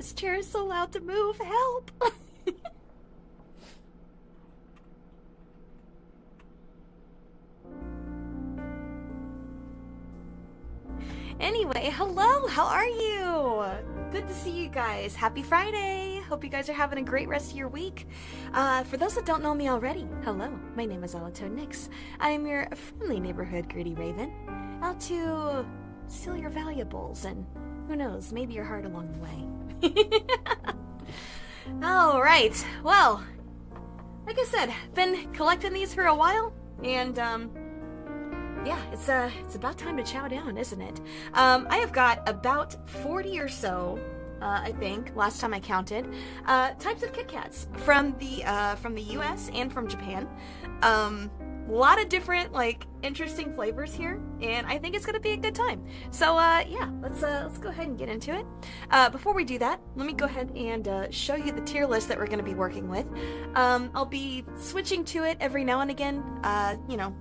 This chair is so loud to move. Help! Anyway, hello! How are you? Good to see you guys. Happy Friday! Hope you guys are having a great rest of your week. For those that don't know me already, hello. My name is Nix. I am your friendly neighborhood greedy raven, out to steal your valuables and who knows, maybe your heart along the way. Alright, well, like I said, been collecting these for a while, and yeah, it's about time to chow down, isn't it? I have got about 40 or so, I think, last time I counted, types of Kit Kats from the US and from Japan. A lot of different, like, interesting flavors here, and I think it's gonna be a good time. So, yeah, let's go ahead and get into it. Before we do that, let me go ahead and show you the tier list that we're gonna be working with. I'll be switching to it every now and again, you know,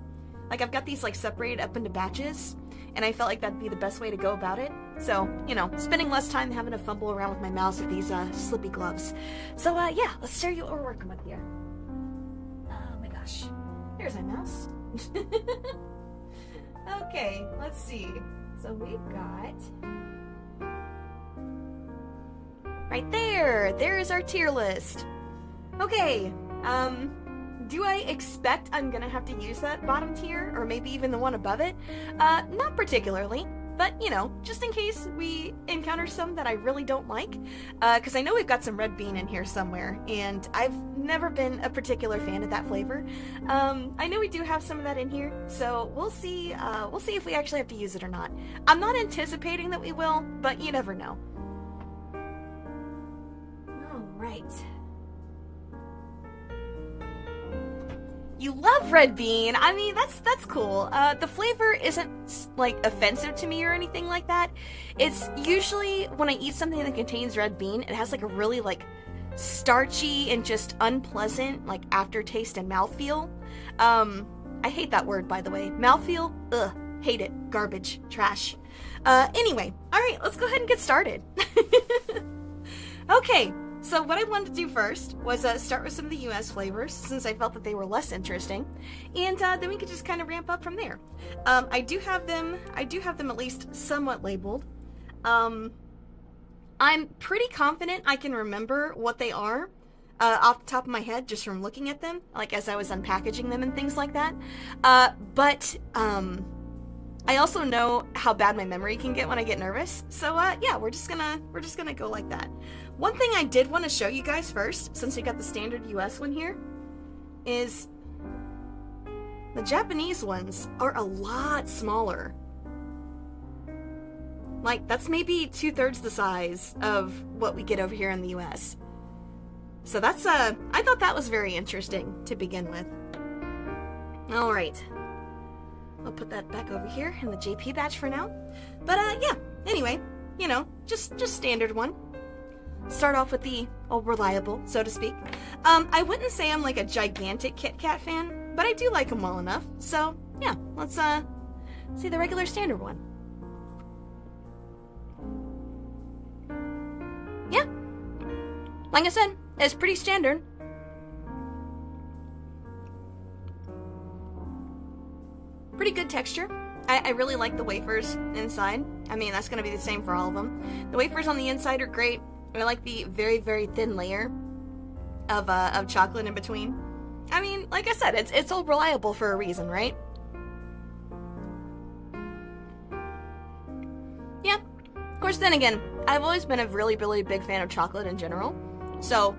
like I've got these, like, separated up into batches, and I felt like that'd be the best way to go about it. So, you know, spending less time having to fumble around with my mouse with these, slippy gloves. So, yeah, let's show you what we're working with here. Oh my gosh. There's my mouse. Okay, let's see. So we've got... right there! There is our tier list. Okay, do I expect I'm gonna have to use that bottom tier, or maybe even the one above it? Not particularly. But, you know, just in case we encounter some that I really don't like, because I know we've got some red bean in here somewhere, and I've never been a particular fan of that flavor. I know we do have some of that in here, so we'll see if we actually have to use it or not. I'm not anticipating that we will, but you never know. Alright. You love red bean. I mean, that's cool. The flavor isn't, like, offensive to me or anything like that. It's usually when I eat something that contains red bean, it has, like, a really, like, starchy and just unpleasant, like, aftertaste and mouthfeel. I hate that word, by the way. Mouthfeel? Ugh. Hate it. Garbage. Trash. Anyway. Alright, let's go ahead and get started. Okay. So what I wanted to do first was start with some of the US flavors, since I felt that they were less interesting, and then we could just kind of ramp up from there. I do have them at least somewhat labeled. I'm pretty confident I can remember what they are off the top of my head just from looking at them, like as I was unpackaging them and things like that. But I also know how bad my memory can get when I get nervous, so yeah, we're just gonna go like that. One thing I did want to show you guys first, since we got the standard US one here, is the Japanese ones are a lot smaller. Like, that's maybe 2/3 the size of what we get over here in the US. So that's, I thought that was very interesting to begin with. Alright. I'll put that back over here in the JP batch for now. But, yeah, anyway, you know, just standard one. Start off with the old reliable, so to speak. I wouldn't say I'm like a gigantic Kit Kat fan, but I do like them well enough. So, yeah, let's see the regular standard one. Yeah, like I said, it's pretty standard. Pretty good texture. I really like the wafers inside. I mean, that's going to be the same for all of them. The wafers on the inside are great. I like the very, very thin layer of chocolate in between. I mean, like I said, it's all reliable for a reason, right? Yeah. Of course, then again, I've always been a really, really big fan of chocolate in general. So,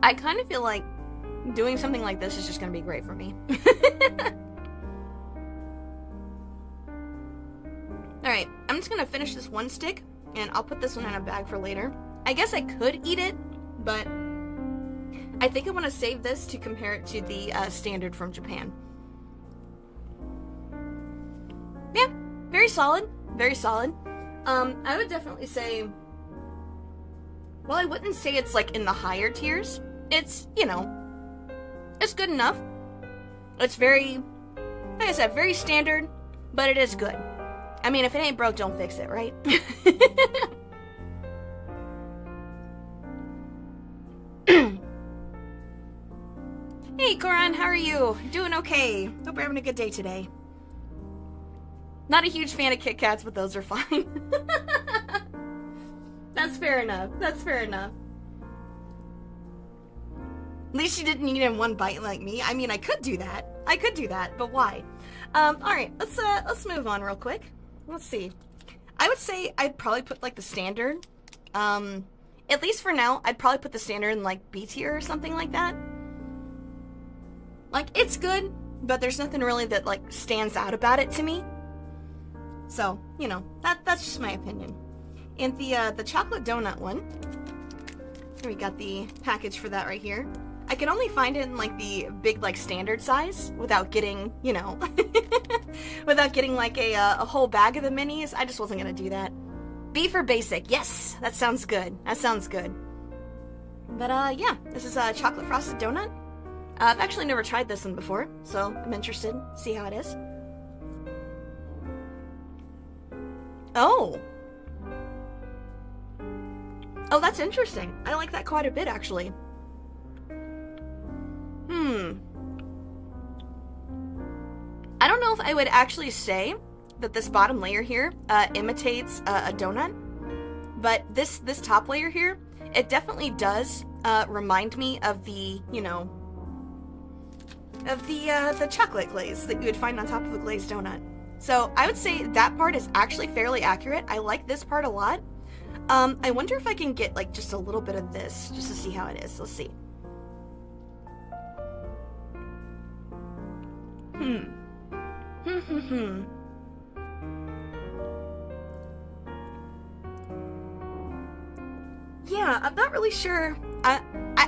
I kind of feel like doing something like this is just going to be great for me. Alright, I'm just going to finish this one stick, and I'll put this one in a bag for later. I guess I could eat it, but I think I want to save this to compare it to the standard from Japan. Yeah, very solid, very solid. I would definitely say, well, I wouldn't say it's like in the higher tiers. It's, you know, it's good enough. It's very, like I said, very standard, but it is good. I mean, if it ain't broke, don't fix it, right? Goran, how are you? Doing okay. Hope you're having a good day today. Not a huge fan of Kit Kats, but those are fine. That's fair enough. That's fair enough. At least you didn't eat in one bite like me. I mean, I could do that. I could do that, but why? Alright, let's move on real quick. Let's see. I would say I'd probably put, like, the standard. At least for now, I'd probably put the standard in, like, B tier or something like that. Like, it's good, but there's nothing really that, like, stands out about it to me. So, you know, that's just my opinion. And the chocolate donut one, we got the package for that right here. I can only find it in, like, the big, like, standard size without getting, you know, without getting, like, a whole bag of the minis. I just wasn't gonna do that. B for basic. Yes, that sounds good. That sounds good. But, yeah, this is a chocolate frosted donut. I've actually never tried this one before, so I'm interested to see how it is. Oh. Oh, that's interesting. I like that quite a bit, actually. I don't know if I would actually say that this bottom layer here imitates a donut, but this top layer here, it definitely does remind me of the, you know, of the chocolate glaze that you would find on top of a glazed donut. So I would say that part is actually fairly accurate. I like this part a lot. I wonder if I can get, like, just a little bit of this just to see how it is. Let's see. Yeah, I'm not really sure.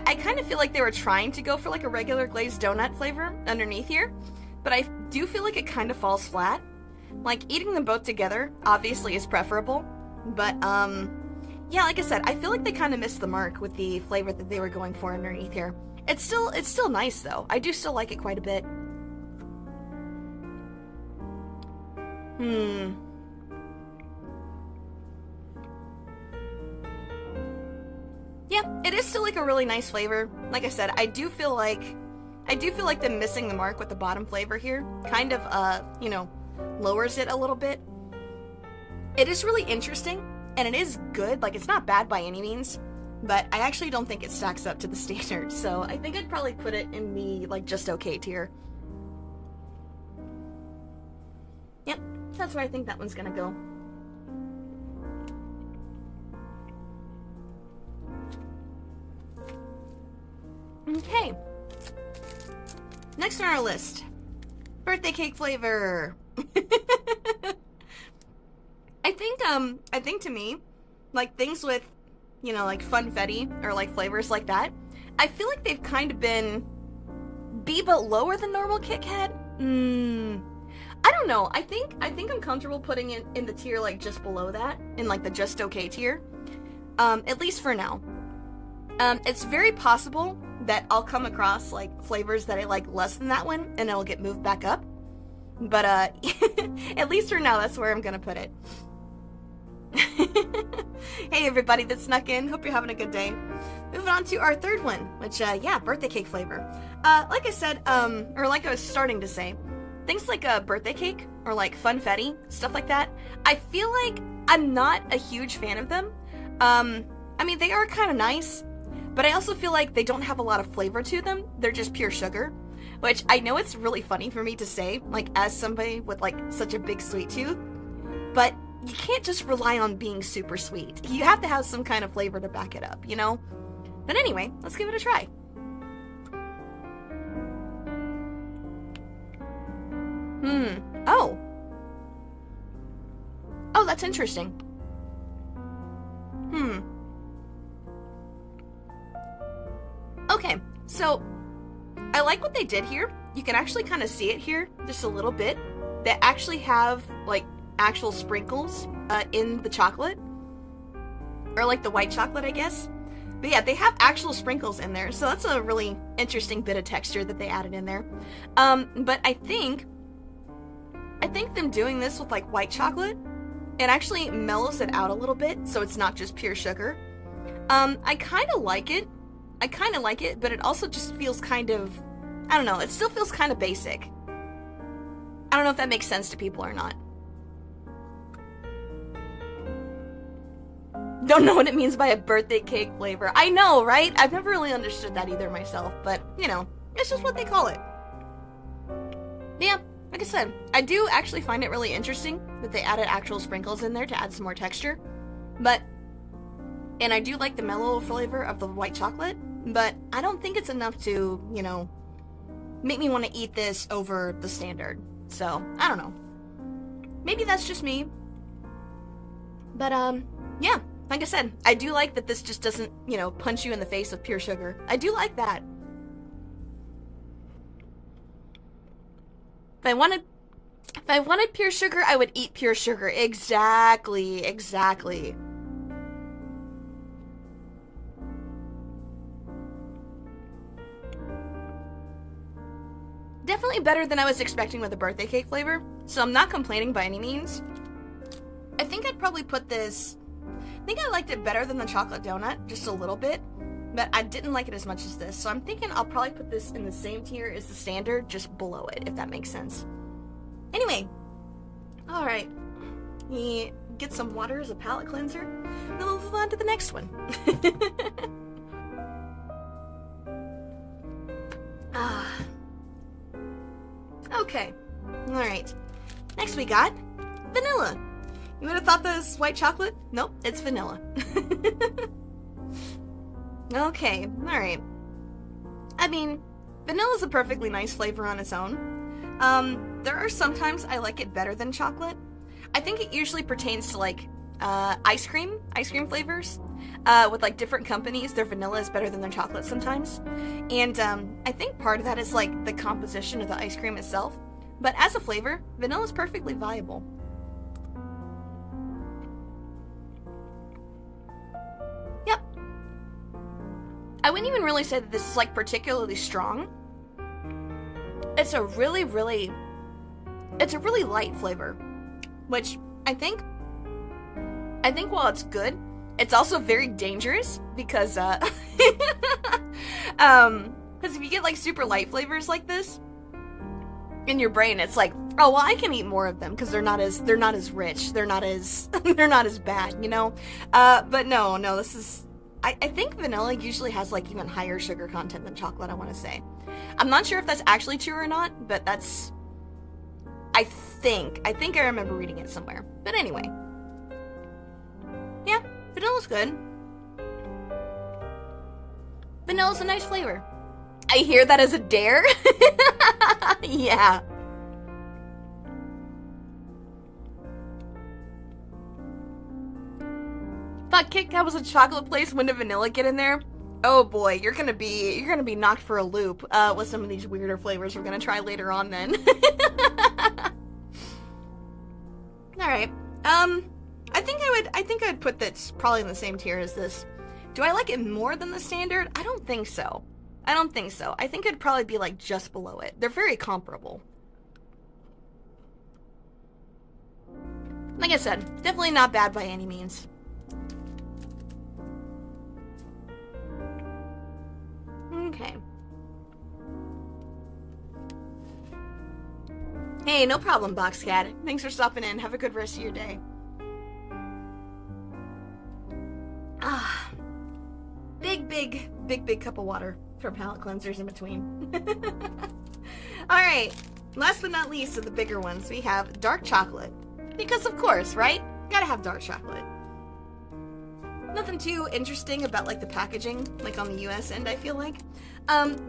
I kind of feel like they were trying to go for, like, a regular glazed donut flavor underneath here, but I do feel like it kind of falls flat. Like, eating them both together obviously is preferable, but yeah, like I said, I feel like they kind of missed the mark with the flavor that they were going for underneath here. It's still nice though. I do still like it quite a bit. Yeah, it is still, like, a really nice flavor. Like I said, I do feel like them missing the mark with the bottom flavor here kind of you know, lowers it a little bit. It is really interesting, and it is good. Like, it's not bad by any means, but I actually don't think it stacks up to the standard, so I think I'd probably put it in the, like, just okay tier. Yep, that's where I think that one's gonna go. Okay. Next on our list, birthday cake flavor. I think to me, like, things with, you know, like, funfetti or, like, flavors like that, I feel like they've kind of been B but lower than normal Kit Kat. I don't know. I think I'm comfortable putting it in the tier, like, just below that, in, like, the just okay tier. At least for now. It's very possible that I'll come across, like, flavors that I like less than that one, and it'll get moved back up. But, at least for now, that's where I'm gonna put it. Hey, everybody that snuck in. Hope you're having a good day. Moving on to our third one, which, yeah, birthday cake flavor. Like I said, or like I was starting to say, things like a birthday cake, or, like, funfetti, stuff like that, I feel like I'm not a huge fan of them. I mean, they are kind of nice, but I also feel like they don't have a lot of flavor to them. They're just pure sugar, which I know it's really funny for me to say, like, as somebody with, like, such a big sweet tooth, but you can't just rely on being super sweet. You have to have some kind of flavor to back it up, you know? But anyway, let's give it a try. Oh. Oh, that's interesting. Okay, so I like what they did here. You can actually kind of see it here just a little bit. They actually have, like, actual sprinkles in the chocolate, or, like, the white chocolate, I guess. But yeah, they have actual sprinkles in there, so that's a really interesting bit of texture that they added in there. But I think them doing this with, like, white chocolate, it actually mellows it out a little bit, so it's not just pure sugar. I kind of like it. But it also just feels kind of I don't know, it still feels kind of basic. I don't know if that makes sense to people or not. Don't know what it means by a birthday cake flavor. I know, right? I've never really understood that either myself, but, you know, it's just what they call it. Yeah, like I said, I do actually find it really interesting that they added actual sprinkles in there to add some more texture. And I do like the mellow flavor of the white chocolate, but I don't think it's enough to, you know, make me want to eat this over the standard. So, I don't know. Maybe that's just me. But, yeah. Like I said, I do like that this just doesn't, you know, punch you in the face with pure sugar. I do like that. If I wanted pure sugar, I would eat pure sugar. Exactly. Definitely better than I was expecting with the birthday cake flavor, so I'm not complaining by any means. I think I'd probably put this... I think I liked it better than the chocolate donut, just a little bit, but I didn't like it as much as this, so I'm thinking I'll probably put this in the same tier as the standard, just below it, if that makes sense. Anyway, alright, we get some water as a palate cleanser, then we'll move on to the next one. Okay, alright, next we got vanilla. You would have thought that was white chocolate? Nope, it's vanilla. Okay, alright. I mean, vanilla's a perfectly nice flavor on its own. There are sometimes I like it better than chocolate. I think it usually pertains to, like, ice cream flavors. With, like, different companies, their vanilla is better than their chocolate sometimes. And, I think part of that is, like, the composition of the ice cream itself. But as a flavor, vanilla is perfectly viable. I wouldn't even really say that this is, like, particularly strong. It's a really light flavor, which I think while it's good, it's also very dangerous because, because if you get, like, super light flavors like this, in your brain, it's like, oh, well, I can eat more of them because they're not as rich, they're not as bad, you know? But no, this is... I think vanilla usually has, like, even higher sugar content than chocolate, I want to say. I'm not sure if that's actually true or not, but that's... I think I remember reading it somewhere. But anyway. Yeah, vanilla's good. Vanilla's a nice flavor. I hear that as a dare? Yeah. Thought Kit Kat was a chocolate place. When did vanilla get in there? Oh boy, you're gonna be knocked for a loop with some of these weirder flavors we're gonna try later on. Then. All right. I think I'd put this probably in the same tier as this. Do I like it more than the standard? I don't think so. I think it'd probably be, like, just below it. They're very comparable. Like I said, definitely not bad by any means. Okay. Hey, no problem, Boxcat. Thanks for stopping in. Have a good rest of your day. Ah. Big cup of water for palate cleansers in between. Alright, last but not least of the bigger ones, we have dark chocolate. Because of course, right? Gotta have dark chocolate. Nothing too interesting about, like, the packaging, like, on the US end, I feel like.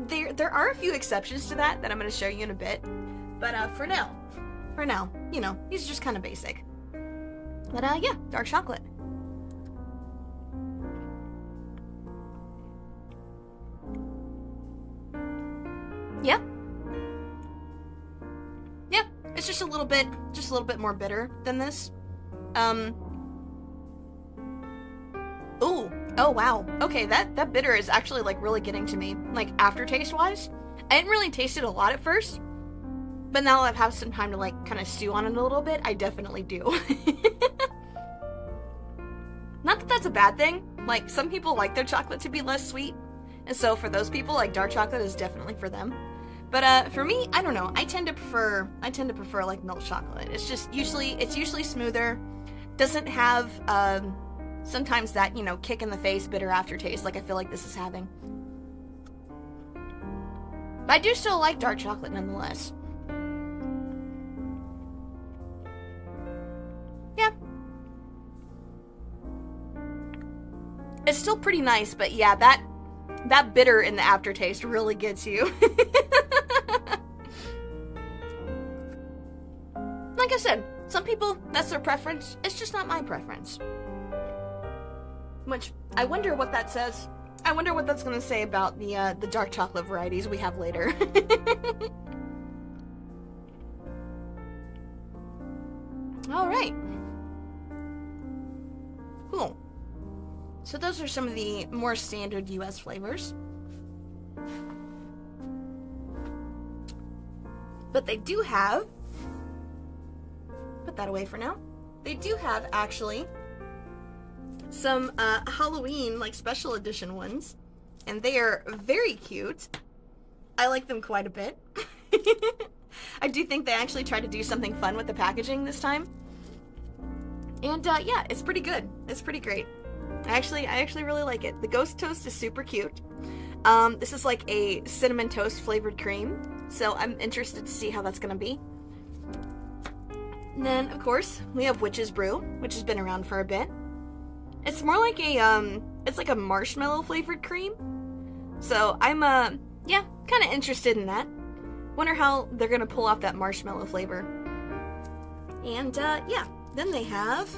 There are a few exceptions to that I'm gonna show you in a bit. But, for now, you know, these are just kind of basic. But, yeah, dark chocolate. Yeah. Yeah, it's just a little bit more bitter than this. Ooh, oh wow. Okay, that bitter is actually, like, really getting to me, like, aftertaste-wise. I didn't really taste it a lot at first, but now that I've had some time to, like, kind of stew on it a little bit, I definitely do. Not that that's a bad thing. Like, some people like their chocolate to be less sweet, and so for those people, like, dark chocolate is definitely for them. But for me, I don't know. I tend to prefer like milk chocolate. It's usually smoother. Doesn't have sometimes that, you know, kick in the face bitter aftertaste like I feel like this is having. But I do still like dark chocolate nonetheless. Yeah. It's still pretty nice, but yeah, that bitter in the aftertaste really gets you. Like I said, some people, that's their preference. It's just not my preference. Which, I wonder what that says. I wonder what that's gonna say about the dark chocolate varieties we have later. Alright. Cool. So those are some of the more standard US flavors. But they do have, put that away for now, they do have actually some Halloween like special edition ones, and they are very cute. I like them quite a bit. I do think they actually tried to do something fun with the packaging this time. And yeah, it's pretty good. It's pretty great. I actually really like it. The ghost toast is super cute. This is like a cinnamon toast flavored cream, so I'm interested to see how that's gonna be. And then, of course, we have Witch's Brew, which has been around for a bit. It's more like a, it's like a marshmallow flavored cream. So I'm, yeah, kind of interested in that. Wonder how they're gonna pull off that marshmallow flavor. And, yeah, then they have,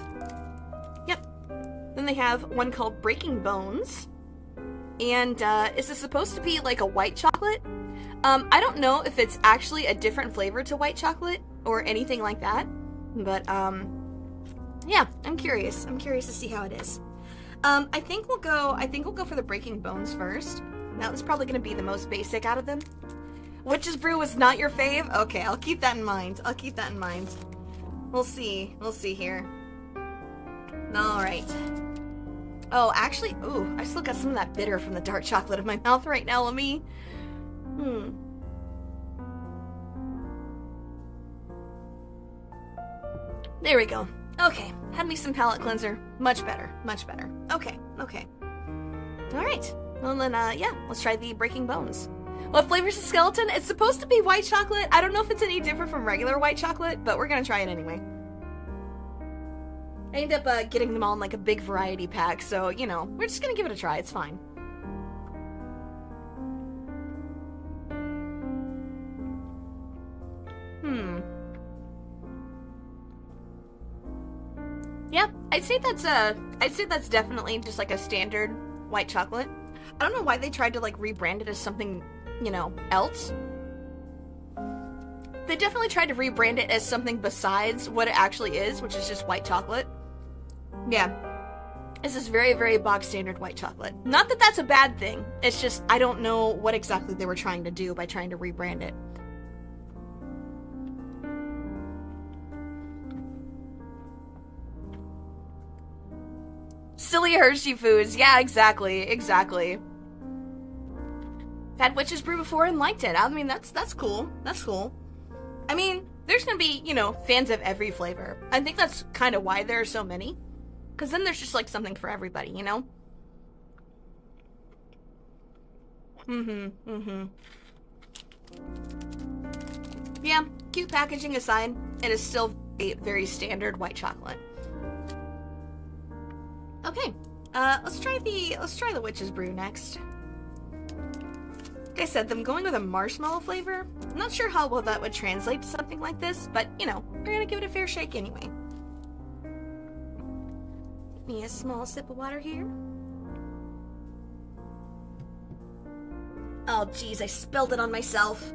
then they have one called Breaking Bones. And, is this supposed to be like a white chocolate? I don't know if it's actually a different flavor to white chocolate or anything like that. But, yeah, I'm curious. I'm curious to see how it is. I think we'll go for the Breaking Bones first. That was probably gonna be the most basic out of them. Witch's Brew was not your fave? Okay, I'll keep that in mind. I'll keep that in mind. We'll see. We'll see here. Alright. Oh, actually, ooh, I still got some of that bitter from the dark chocolate in my mouth right now. Let me... There we go. Okay, had me some palate cleanser. Much better, much better. Okay, okay. Alright, well then, yeah, let's try the Breaking Bones. What flavor's the skeleton? It's supposed to be white chocolate. I don't know if it's any different from regular white chocolate, but we're gonna try it anyway. I ended up getting them all in like a big variety pack, so, you know, we're just gonna give it a try. It's fine. Yeah, I'd say that's definitely just like a standard white chocolate. I don't know why they tried to like rebrand it as something, you know, else. They definitely tried to rebrand it as something besides what it actually is, which is just white chocolate. Yeah. This is very, very bog standard white chocolate. Not that that's a bad thing. It's just, I don't know what exactly they were trying to do by trying to rebrand it. Silly Hershey foods. Yeah, exactly. Exactly. Had Witch's Brew before and liked it. I mean, that's cool. That's cool. I mean, there's gonna be, you know, fans of every flavor. I think that's kind of why there are so many. Because then there's just, like, something for everybody, you know? Yeah, cute packaging aside, it is still a very standard white chocolate. Okay, let's try the Witch's Brew next. Like I said, I'm going with a marshmallow flavor. I'm not sure how well that would translate to something like this, but, you know, we're gonna give it a fair shake anyway. Give me a small sip of water here. Oh, geez, I spilled it on myself.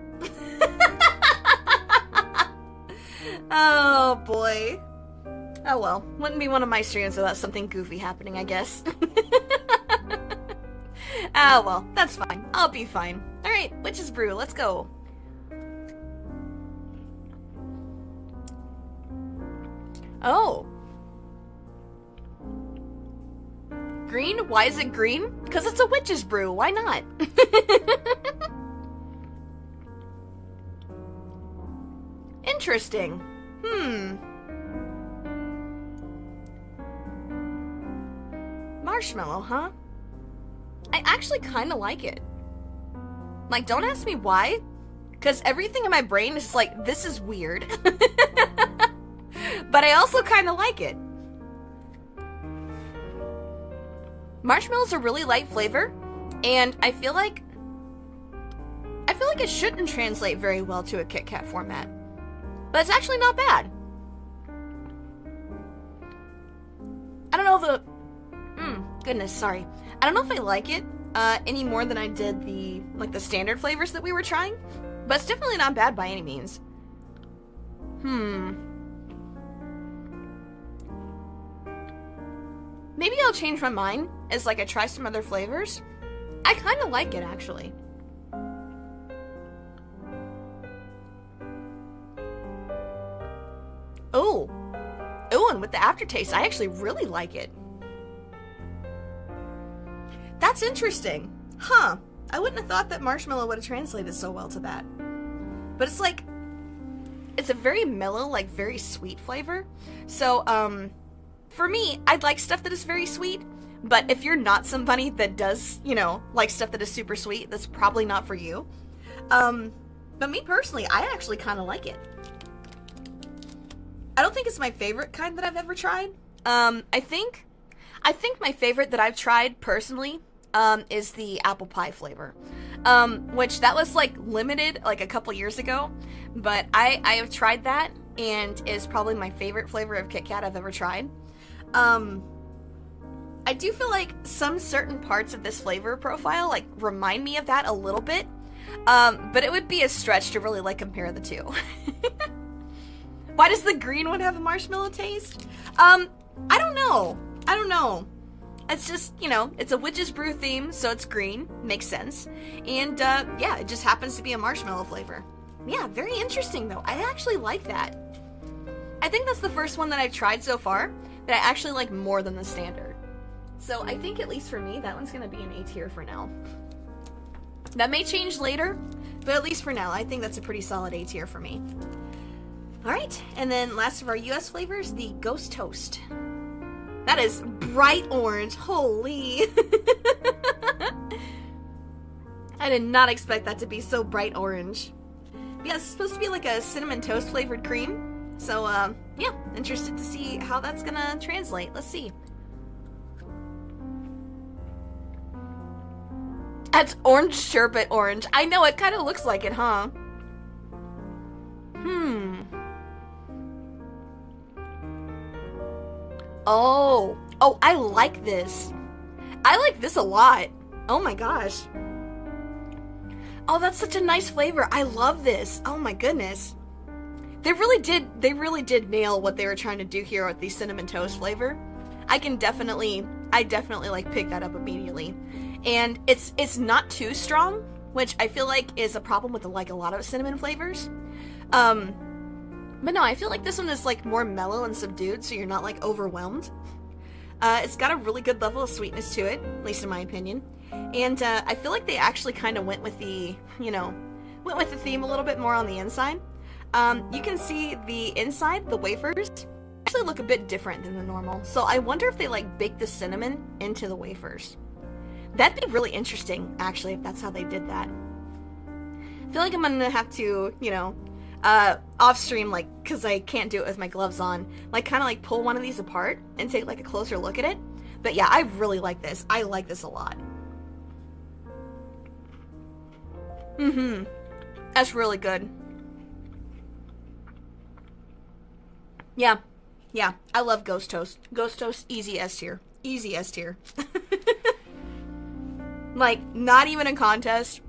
Oh, boy. Oh, well. Wouldn't be one of my streams without something goofy happening, I guess. Ah, well. That's fine. I'll be fine. Alright, Witch's Brew. Let's go. Oh. Green? Why is it green? Because it's a Witch's Brew. Why not? Interesting. Marshmallow, huh? I actually kind of like it. Like, don't ask me why, because everything in my brain is like, this is weird. But I also kind of like it. Marshmallow's a really light flavor, and I feel like it shouldn't translate very well to a Kit Kat format. But it's actually not bad. I don't know if goodness, sorry. I don't know if I like it any more than I did the standard flavors that we were trying, but it's definitely not bad by any means. Maybe I'll change my mind as I try some other flavors. I kind of like it, actually. Oh, and with the aftertaste, I actually really like it. That's interesting. Huh. I wouldn't have thought that marshmallow would have translated so well to that. But it's it's a very mellow, very sweet flavor. So, for me, I'd like stuff that is very sweet. But if you're not somebody that does, like stuff that is super sweet, that's probably not for you. But me personally, I actually kind of like it. I don't think it's my favorite kind that I've ever tried. I think my favorite that I've tried personally is the apple pie flavor, which that was limited a couple years ago, but I have tried that and is probably my favorite flavor of Kit Kat I've ever tried. I do feel like some certain parts of this flavor profile remind me of that a little bit, but it would be a stretch to really compare the two. Why does the green one have a marshmallow taste? I don't know. It's just, it's a witch's brew theme, so it's green. Makes sense. And, yeah, it just happens to be a marshmallow flavor. Yeah, very interesting, though. I actually like that. I think that's the first one that I've tried so far that I actually like more than the standard. So I think, at least for me, that one's going to be an A tier for now. That may change later, but at least for now, I think that's a pretty solid A tier for me. Alright, and then last of our US flavors, the Ghost Toast. That is bright orange. Holy. I did not expect that to be so bright orange. Yeah, it's supposed to be a cinnamon toast flavored cream. So, yeah, interested to see how that's gonna translate. Let's see. That's orange sherbet orange. I know, it kind of looks like it, huh? Oh, I like this. I like this a lot. Oh my gosh. Oh, that's such a nice flavor. I love this. Oh my goodness. They really did nail what they were trying to do here with the cinnamon toast flavor. I definitely pick that up immediately. And it's not too strong, which I feel like is a problem with a lot of cinnamon flavors. But no, I feel like this one is more mellow and subdued, so you're not overwhelmed. It's got a really good level of sweetness to it, at least in my opinion. And I feel like they actually kind of went with the theme a little bit more on the inside. You can see the inside, the wafers, actually look a bit different than the normal. So I wonder if they bake the cinnamon into the wafers. That'd be really interesting, actually, if that's how they did that. I feel like I'm gonna have to, off stream, because I can't do it with my gloves on, kind of pull one of these apart and take a closer look at it. But yeah, I really like this. I like this a lot. That's really good. Yeah, I love Ghost Toast. Ghost Toast, easy S tier. Easy S tier. Not even a contest.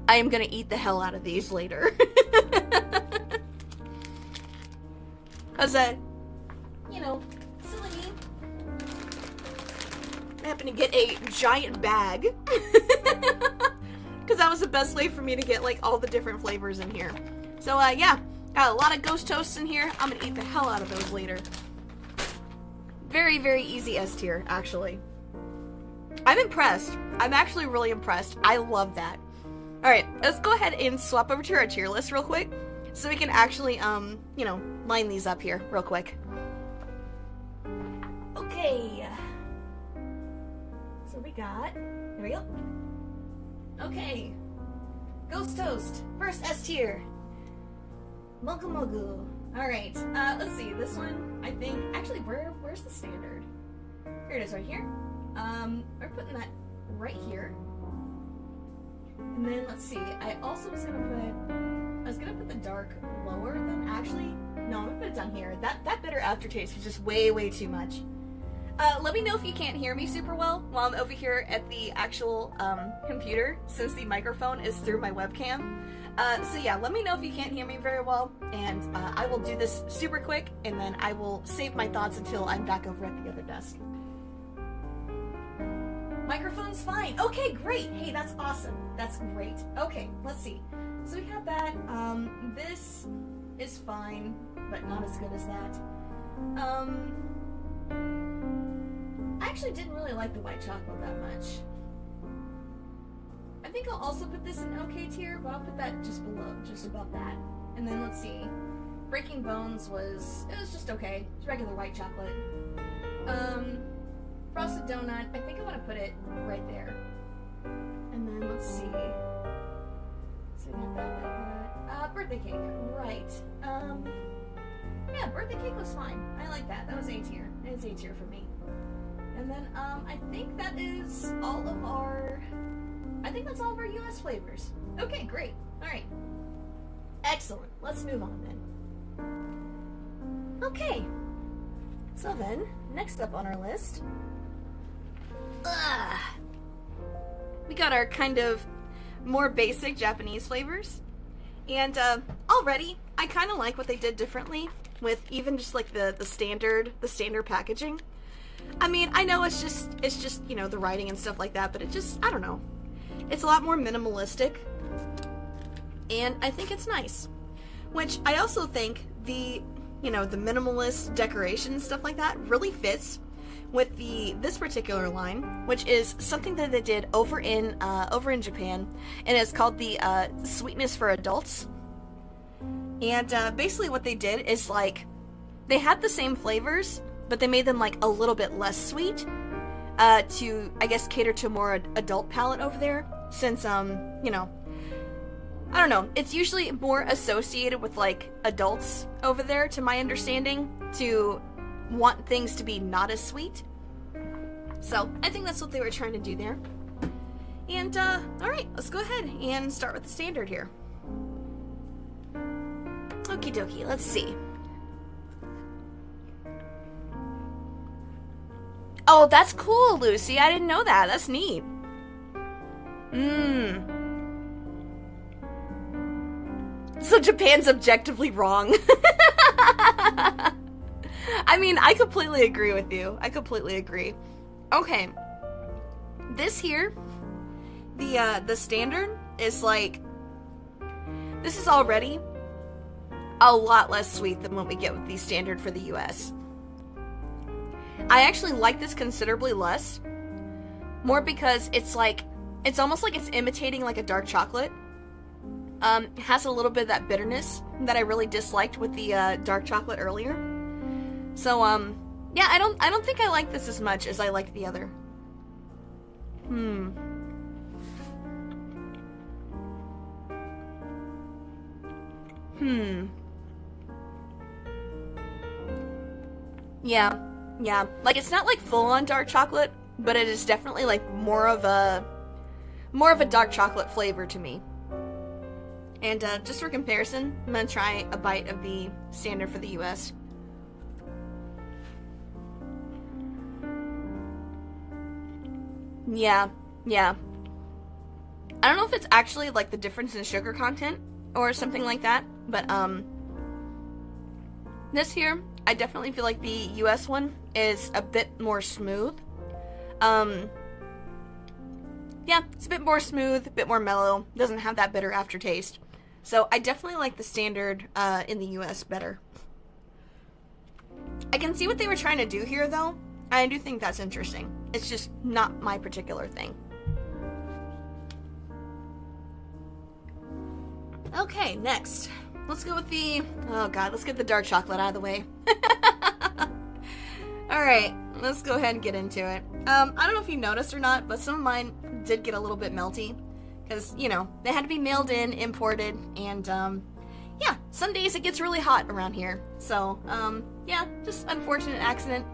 I am gonna eat the hell out of these later. Cause silly me. I happened to get a giant bag. Cause that was the best way for me to get all the different flavors in here. So yeah, got a lot of Ghost Toasts in here. I'm gonna eat the hell out of those later. Very, very easy S tier, actually. I'm impressed. I'm actually really impressed. I love that. Alright, let's go ahead and swap over to our tier list real quick. so we can actually, you know, line these up here real quick. Okay. So we got, there we go. Okay. Ghost Toast, first S tier. Mogu Mogu. Alright, let's see, this one, I think, actually, where's the standard? Here it is, right here. We're putting that right here. And then, let's see, I also was gonna put the dark lower than, actually, no, I'm gonna put it down here. That bitter aftertaste was just way, way too much. Let me know if you can't hear me super well while I'm over here at the actual, computer, since the microphone is through my webcam. So yeah, let me know if you can't hear me very well, and I will do this super quick, and then I will save my thoughts until I'm back over at the other desk. Microphone's fine. Okay, great. Hey, that's awesome. That's great. Okay, let's see. So we have that. This is fine, but not as good as that. I actually didn't really like the white chocolate that much. I think I'll also put this in OK tier, but I'll put that just below, just above that. And then let's see. Breaking Bones was just okay. It's regular white chocolate. Frosted Donut, I think I want to put it right there. And then let's see. So we got that. Birthday cake, right. Yeah, birthday cake was fine. I like that. That was A tier. It was A tier for me. And then, I think that is all of our... I think that's all of our US flavors. Okay, great. Alright. Excellent. Let's move on then. Okay. So then, next up on our list... we got our kind of more basic Japanese flavors. And, already, I kind of like what they did differently with even just like the standard packaging. I mean, I know it's just, you know, the writing and stuff like that, but it just, I don't know. It's a lot more minimalistic, and I think it's nice. Which I also think the, you know, the minimalist decoration and stuff like that really fits with this particular line, which is something that they did over in Japan, and it's called the Sweetness for Adults. And basically what they did is, like, they had the same flavors, but they made them like a little bit less sweet to, I guess, cater to a more adult palate over there, since you know, I don't know, it's usually more associated with like adults over there, to my understanding, to want things to be not as sweet. So I think that's what they were trying to do there. And alright, let's go ahead and start with the standard here. Okie dokie, let's see. Oh, that's cool, Lucy. I didn't know that. That's neat. So Japan's objectively wrong. I mean, I completely agree with you. I completely agree. Okay. This here, the standard is like, this is already a lot less sweet than what we get with the standard for the US. I actually like this considerably less, more because it's like, it's almost like it's imitating like a dark chocolate. It has a little bit of that bitterness that I really disliked with the dark chocolate earlier. So, yeah, I don't think I like this as much as I like the other. Yeah, like, it's not like full-on dark chocolate, but it is definitely like more of a dark chocolate flavor to me. And just for comparison, I'm gonna try a bite of the standard for the US. Yeah. I don't know if it's actually like the difference in sugar content or something like that, but this here, I definitely feel like the US one is a bit more smooth. Yeah, it's a bit more smooth, a bit more mellow, doesn't have that bitter aftertaste. So I definitely like the standard in the US better. I can see what they were trying to do here though. I do think that's interesting. It's just not my particular thing. Okay, next. let's go with the, oh god, let's get the dark chocolate out of the way. Alright, let's go ahead and get into it. I don't know if you noticed or not, but some of mine did get a little bit melty. Because, you know, they had to be mailed in, imported, and, yeah, some days it gets really hot around here. So, yeah, just unfortunate accident.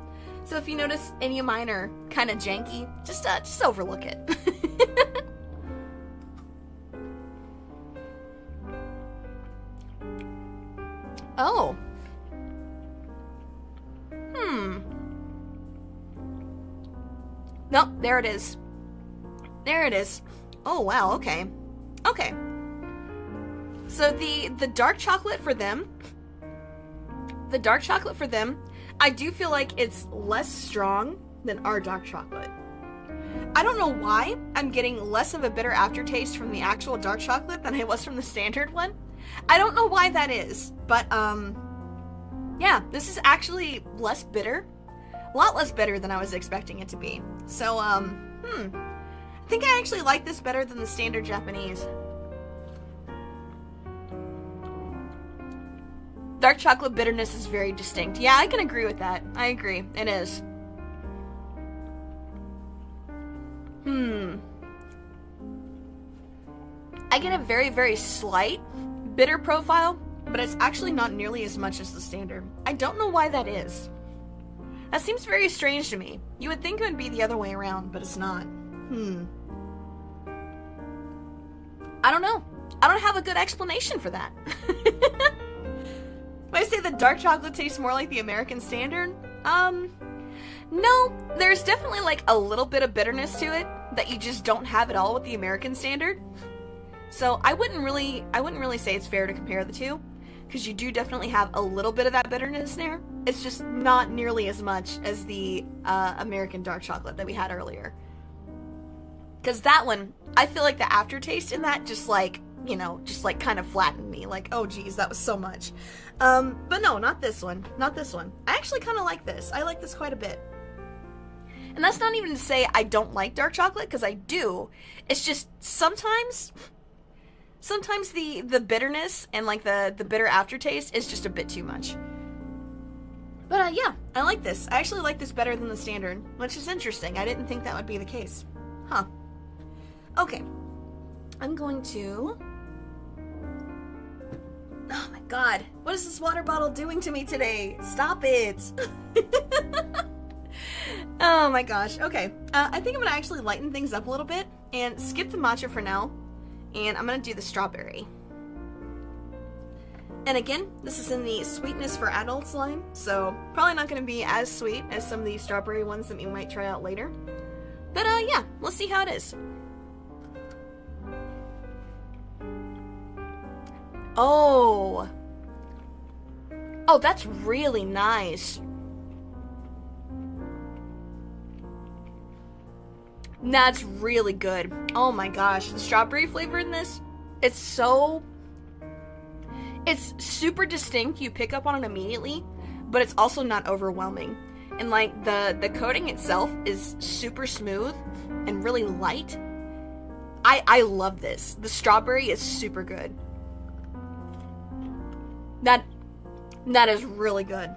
So if you notice any of mine are kind of janky, just overlook it. Oh. Nope, there it is. There it is. Oh, wow, okay. Okay. So the dark chocolate for them, I do feel like it's less strong than our dark chocolate. I don't know why I'm getting less of a bitter aftertaste from the actual dark chocolate than I was from the standard one. I don't know why that is, but, yeah, this is actually less bitter. A lot less bitter than I was expecting it to be. So, I think I actually like this better than the standard Japanese. Dark chocolate bitterness is very distinct. Yeah, I can agree with that. I agree. It is. I get a very, very slight bitter profile, but it's actually not nearly as much as the standard. I don't know why that is. That seems very strange to me. You would think it would be the other way around, but it's not. I don't know. I don't have a good explanation for that. When I say the dark chocolate tastes more like the American standard, no, there's definitely like a little bit of bitterness to it that you just don't have at all with the American standard. So I wouldn't really say it's fair to compare the two, because you do definitely have a little bit of that bitterness there. It's just not nearly as much as the American dark chocolate that we had earlier. Because that one, I feel like the aftertaste in that just like, you know, just like kind of flattened me. Like, oh geez, that was so much. But no, not this one. Not this one. I actually kind of like this. I like this quite a bit. And that's not even to say I don't like dark chocolate, because I do. It's just sometimes the bitterness and like the bitter aftertaste is just a bit too much. But yeah, I like this. I actually like this better than the standard, which is interesting. I didn't think that would be the case. Huh. Okay. I'm going to... Oh my god. What is this water bottle doing to me today? Stop it. Oh my gosh. Okay. I think I'm going to actually lighten things up a little bit and skip the matcha for now. And I'm going to do the strawberry. And again, this is in the sweetness for adults line, so probably not going to be as sweet as some of these strawberry ones that we might try out later. But yeah, let's see how it is. Oh, that's really nice. That's really good. Oh my gosh, the strawberry flavor in this, it's super distinct. You pick up on it immediately, but it's also not overwhelming. And like the coating itself is super smooth and really light. I love this. The strawberry is super good. That is really good.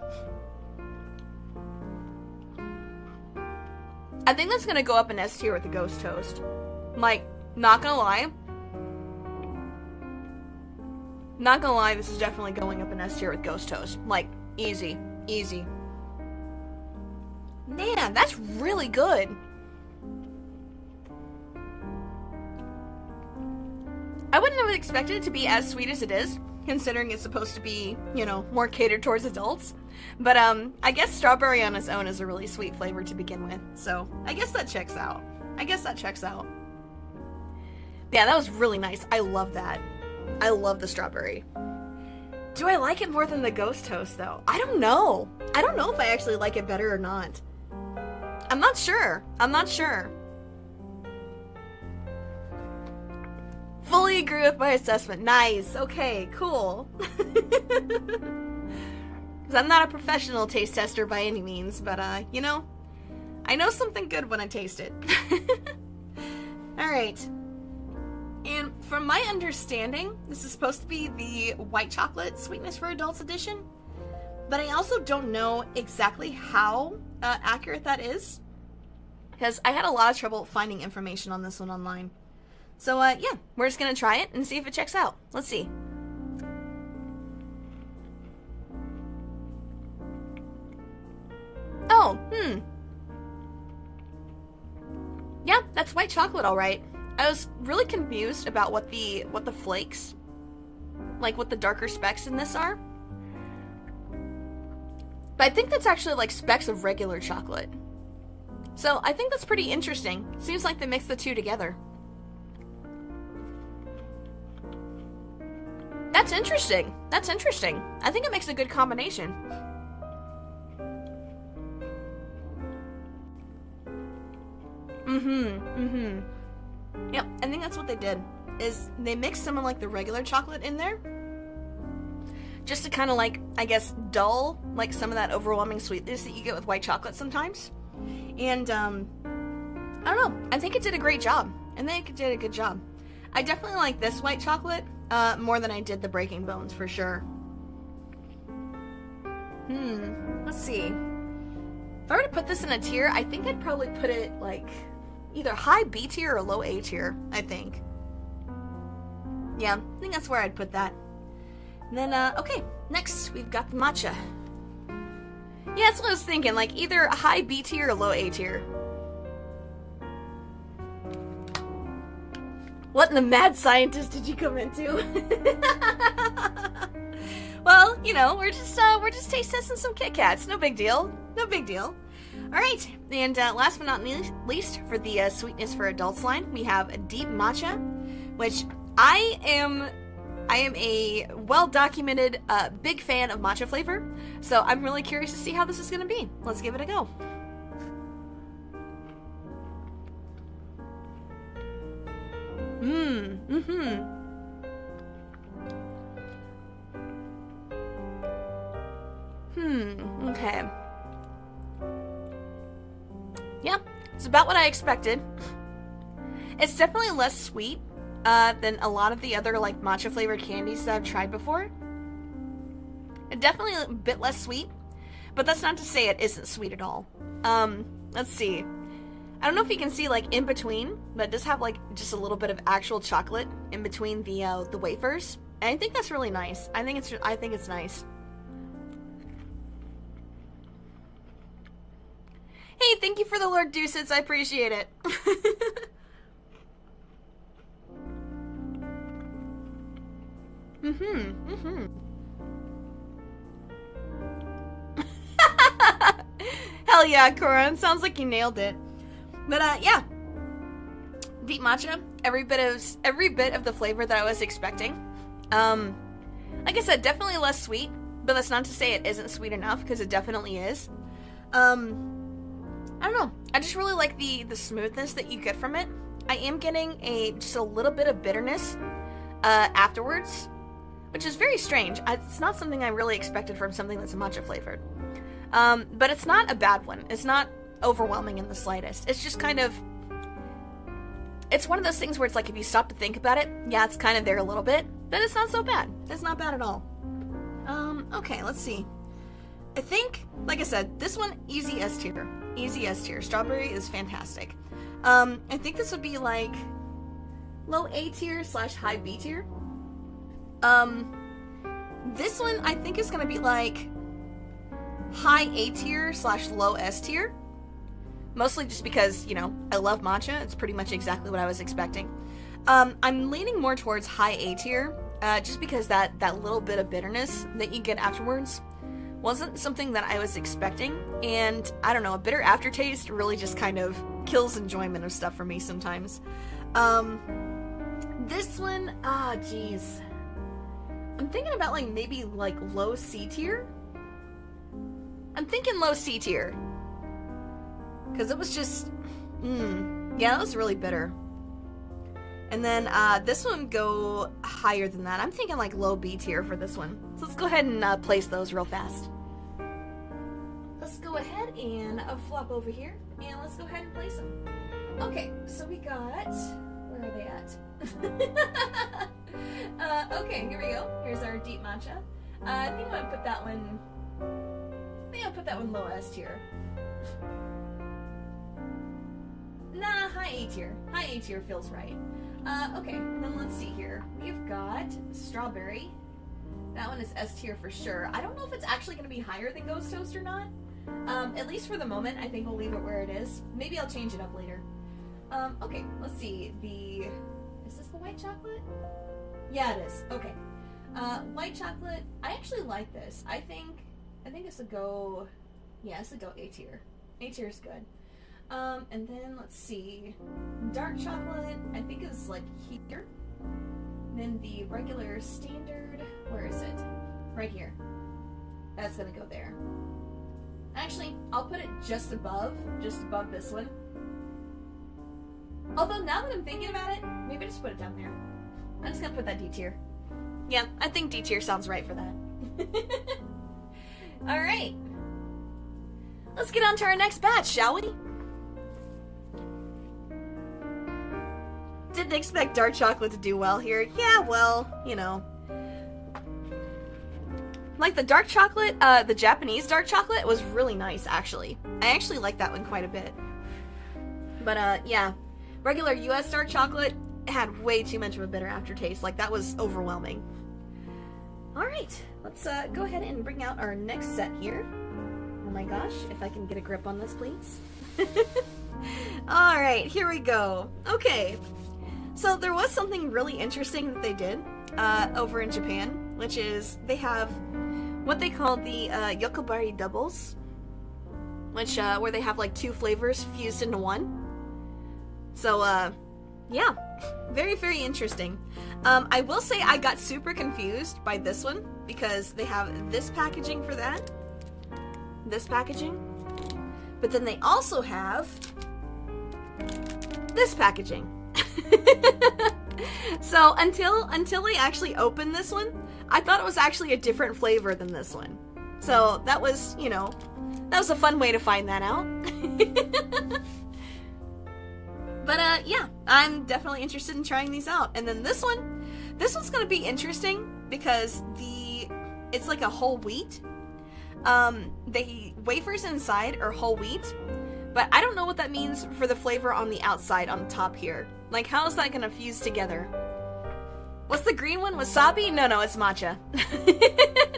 I think that's gonna go up in S tier with the Ghost Toast. Like, not gonna lie. Not gonna lie, this is definitely going up in S tier with Ghost Toast. Like, easy. Easy. Man, that's really good. I wouldn't have expected it to be as sweet as it is, considering it's supposed to be, you know, more catered towards adults. But, I guess strawberry on its own is a really sweet flavor to begin with. So, I guess that checks out. Yeah, that was really nice. I love that. I love the strawberry. Do I like it more than the Ghost Toast, though? I don't know. I don't know if I actually like it better or not. I'm not sure. Fully agree with my assessment. Nice. Okay, cool. Because I'm not a professional taste tester by any means, but, you know, I know something good when I taste it. Alright. And from my understanding, this is supposed to be the white chocolate sweetness for adults edition, but I also don't know exactly how accurate that is, because I had a lot of trouble finding information on this one online. So yeah, we're just gonna try it and see if it checks out. Let's see. Oh, yeah, that's white chocolate, all right. I was really confused about what the flakes, like what the darker specks in this are. But I think that's actually like specks of regular chocolate. So I think that's pretty interesting. Seems like they mix the two together. That's interesting. That's interesting. I think it makes a good combination. Yep, I think that's what they did, is they mixed some of like the regular chocolate in there, just to kind of like, I guess, dull like some of that overwhelming sweetness that you get with white chocolate sometimes. And I don't know, I think it did a great job. I think it did a good job. I definitely like this white chocolate more than I did the Breaking Bones, for sure. Let's see. If I were to put this in a tier, I think I'd probably put it like either high B tier or low A tier, I think. Yeah, I think that's where I'd put that. And then, okay, next we've got the matcha. Yeah, that's what I was thinking, like either a high B tier or low A tier. What in the mad scientist did you come into? Well, you know, we're just taste testing some Kit Kats. No big deal. No big deal. All right, and last but not least, for the sweetness for adults line, we have a deep matcha, which I am a well-documented big fan of matcha flavor, so I'm really curious to see how this is going to be. Let's give it a go. Okay. Yeah, it's about what I expected. It's definitely less sweet than a lot of the other like matcha flavored candies that I've tried before. It's definitely a bit less sweet, but that's not to say it isn't sweet at all. Let's see. I don't know if you can see like in between, but it does have like just a little bit of actual chocolate in between the wafers. And I think that's really nice. I think it's nice. Hey, thank you for the Lord Deuces. I appreciate it. Hell yeah, Corin. Sounds like you nailed it. But yeah, deep matcha. Every bit of the flavor that I was expecting. Like I said, definitely less sweet, but that's not to say it isn't sweet enough, because it definitely is. I don't know. I just really like the smoothness that you get from it. I am getting just a little bit of bitterness afterwards, which is very strange. It's not something I really expected from something that's matcha flavored. But it's not a bad one. It's not overwhelming in the slightest. It's just kind of, it's one of those things where it's like if you stop to think about it, yeah, it's kind of there a little bit, but it's not so bad. It's not bad at all. Okay, let's see. I think, like I said, this one, easy S tier. Easy S tier. Strawberry is fantastic. I think this would be like low A tier / high B tier. This one I think is gonna be like high A tier / low S tier. Mostly just because, you know, I love matcha. It's pretty much exactly what I was expecting. I'm leaning more towards high A tier, just because that little bit of bitterness that you get afterwards wasn't something that I was expecting, and I don't know, a bitter aftertaste really just kind of kills enjoyment of stuff for me sometimes. This one, geez. I'm thinking about like maybe like low C tier. I'm thinking low C tier. Because it was just, yeah, it was really bitter. And then this one go higher than that. I'm thinking like low B tier for this one. So let's go ahead and place those real fast. Let's go ahead and flop over here, and let's go ahead and place them. Okay, so we got, where are they at? Okay, here we go. Here's our deep matcha. I think I'm gonna put that one. I think I'll put that one low S tier. Nah, high A tier. High A tier feels right. Okay, then let's see here. We've got strawberry. That one is S tier for sure. I don't know if it's actually going to be higher than Ghost Toast or not. At least for the moment, I think we'll leave it where it is. Maybe I'll change it up later. Okay, let's see. Is this the white chocolate? Yeah, it is. Okay. White chocolate. I actually like this. I think this would go. Yeah, this would go A tier. A tier is good. And then let's see. Dark chocolate. I think is like here. Then the regular standard. Where is it? Right here. That's gonna go there. Actually, I'll put it just above this one. Although now that I'm thinking about it, maybe just put it down there. I'm just gonna put that D tier. Yeah, I think D tier sounds right for that. Alright. Let's get on to our next batch, shall we? Didn't expect dark chocolate to do well here. Yeah, well, you know. Like the dark chocolate, the Japanese dark chocolate was really nice, actually. I actually like that one quite a bit. But, yeah. Regular US dark chocolate had way too much of a bitter aftertaste. Like, that was overwhelming. Alright, let's go ahead and bring out our next set here. Oh my gosh, if I can get a grip on this, please. Alright, here we go. Okay. So there was something really interesting that they did over in Japan, which is they have what they call the Yokobari doubles, which where they have like two flavors fused into one. So yeah, very, very interesting. I will say I got super confused by this one because they have this packaging for that, this packaging, but then they also have this packaging. So until they actually opened this one, I thought it was actually a different flavor than this one. So that was, you know, that was a fun way to find that out. But yeah, I'm definitely interested in trying these out. And then this one's gonna be interesting because it's like a whole wheat. The wafers inside are whole wheat, but I don't know what that means for the flavor on the outside, on the top here. Like, how is that gonna fuse together? What's the green one? Wasabi? No, it's matcha.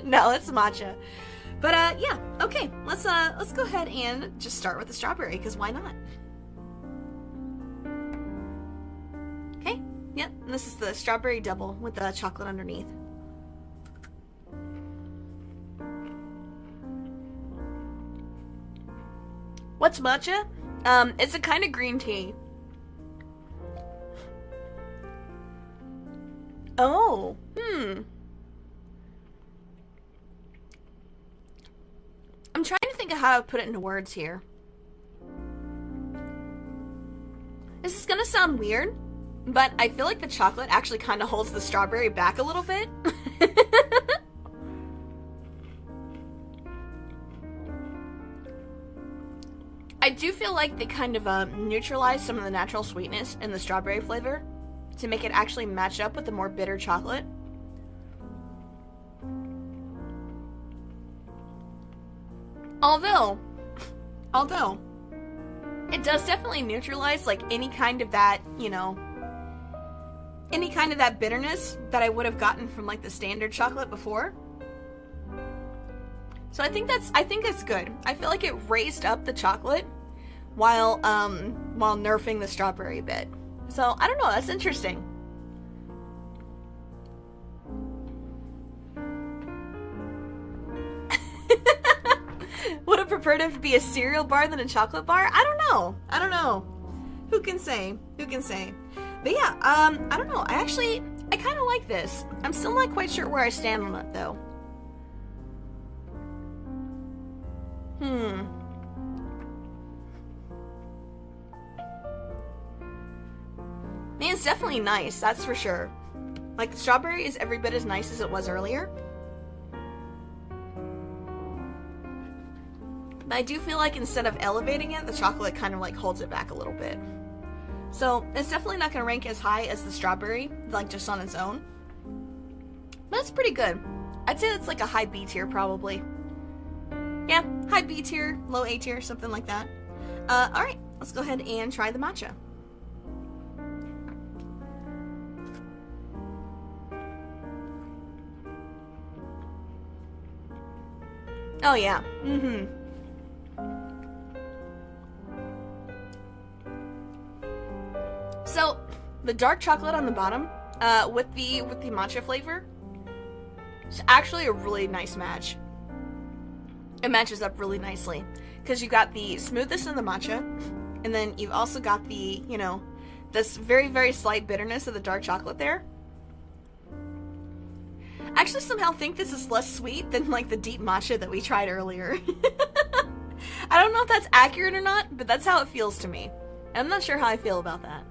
No, it's matcha. But yeah, okay. Let's go ahead and just start with the strawberry, because why not? Okay. Yep. And this is the strawberry double with the chocolate underneath. What's matcha? It's a kind of green tea. Oh, I'm trying to think of how to put it into words here. This is gonna sound weird, but I feel like the chocolate actually kind of holds the strawberry back a little bit. I do feel like they kind of neutralize some of the natural sweetness in the strawberry flavor to make it actually match up with the more bitter chocolate. Although, it does definitely neutralize like any kind of that, you know, any kind of that bitterness that I would have gotten from like the standard chocolate before. So I think that's good. I feel like it raised up the chocolate while nerfing the strawberry a bit. So, I don't know, that's interesting. Would have preferred it to be a cereal bar than a chocolate bar? I don't know. Who can say? But yeah, I don't know. I kind of like this. I'm still not quite sure where I stand on it, though. I mean, it's definitely nice, that's for sure. Like, the strawberry is every bit as nice as it was earlier. But I do feel like instead of elevating it, the chocolate kind of like holds it back a little bit. So it's definitely not going to rank as high as the strawberry, like just on its own. But it's pretty good. I'd say it's like a high B tier probably. Yeah, high B tier, low A tier, something like that. Alright, let's go ahead and try the matcha. Oh yeah, So, the dark chocolate on the bottom, with the matcha flavor, is actually a really nice match. It matches up really nicely, because you got the smoothness in the matcha, and then you've also got the, you know, this very, very slight bitterness of the dark chocolate there. I actually somehow think this is less sweet than, like, the deep matcha that we tried earlier. I don't know if that's accurate or not, but that's how it feels to me. I'm not sure how I feel about that.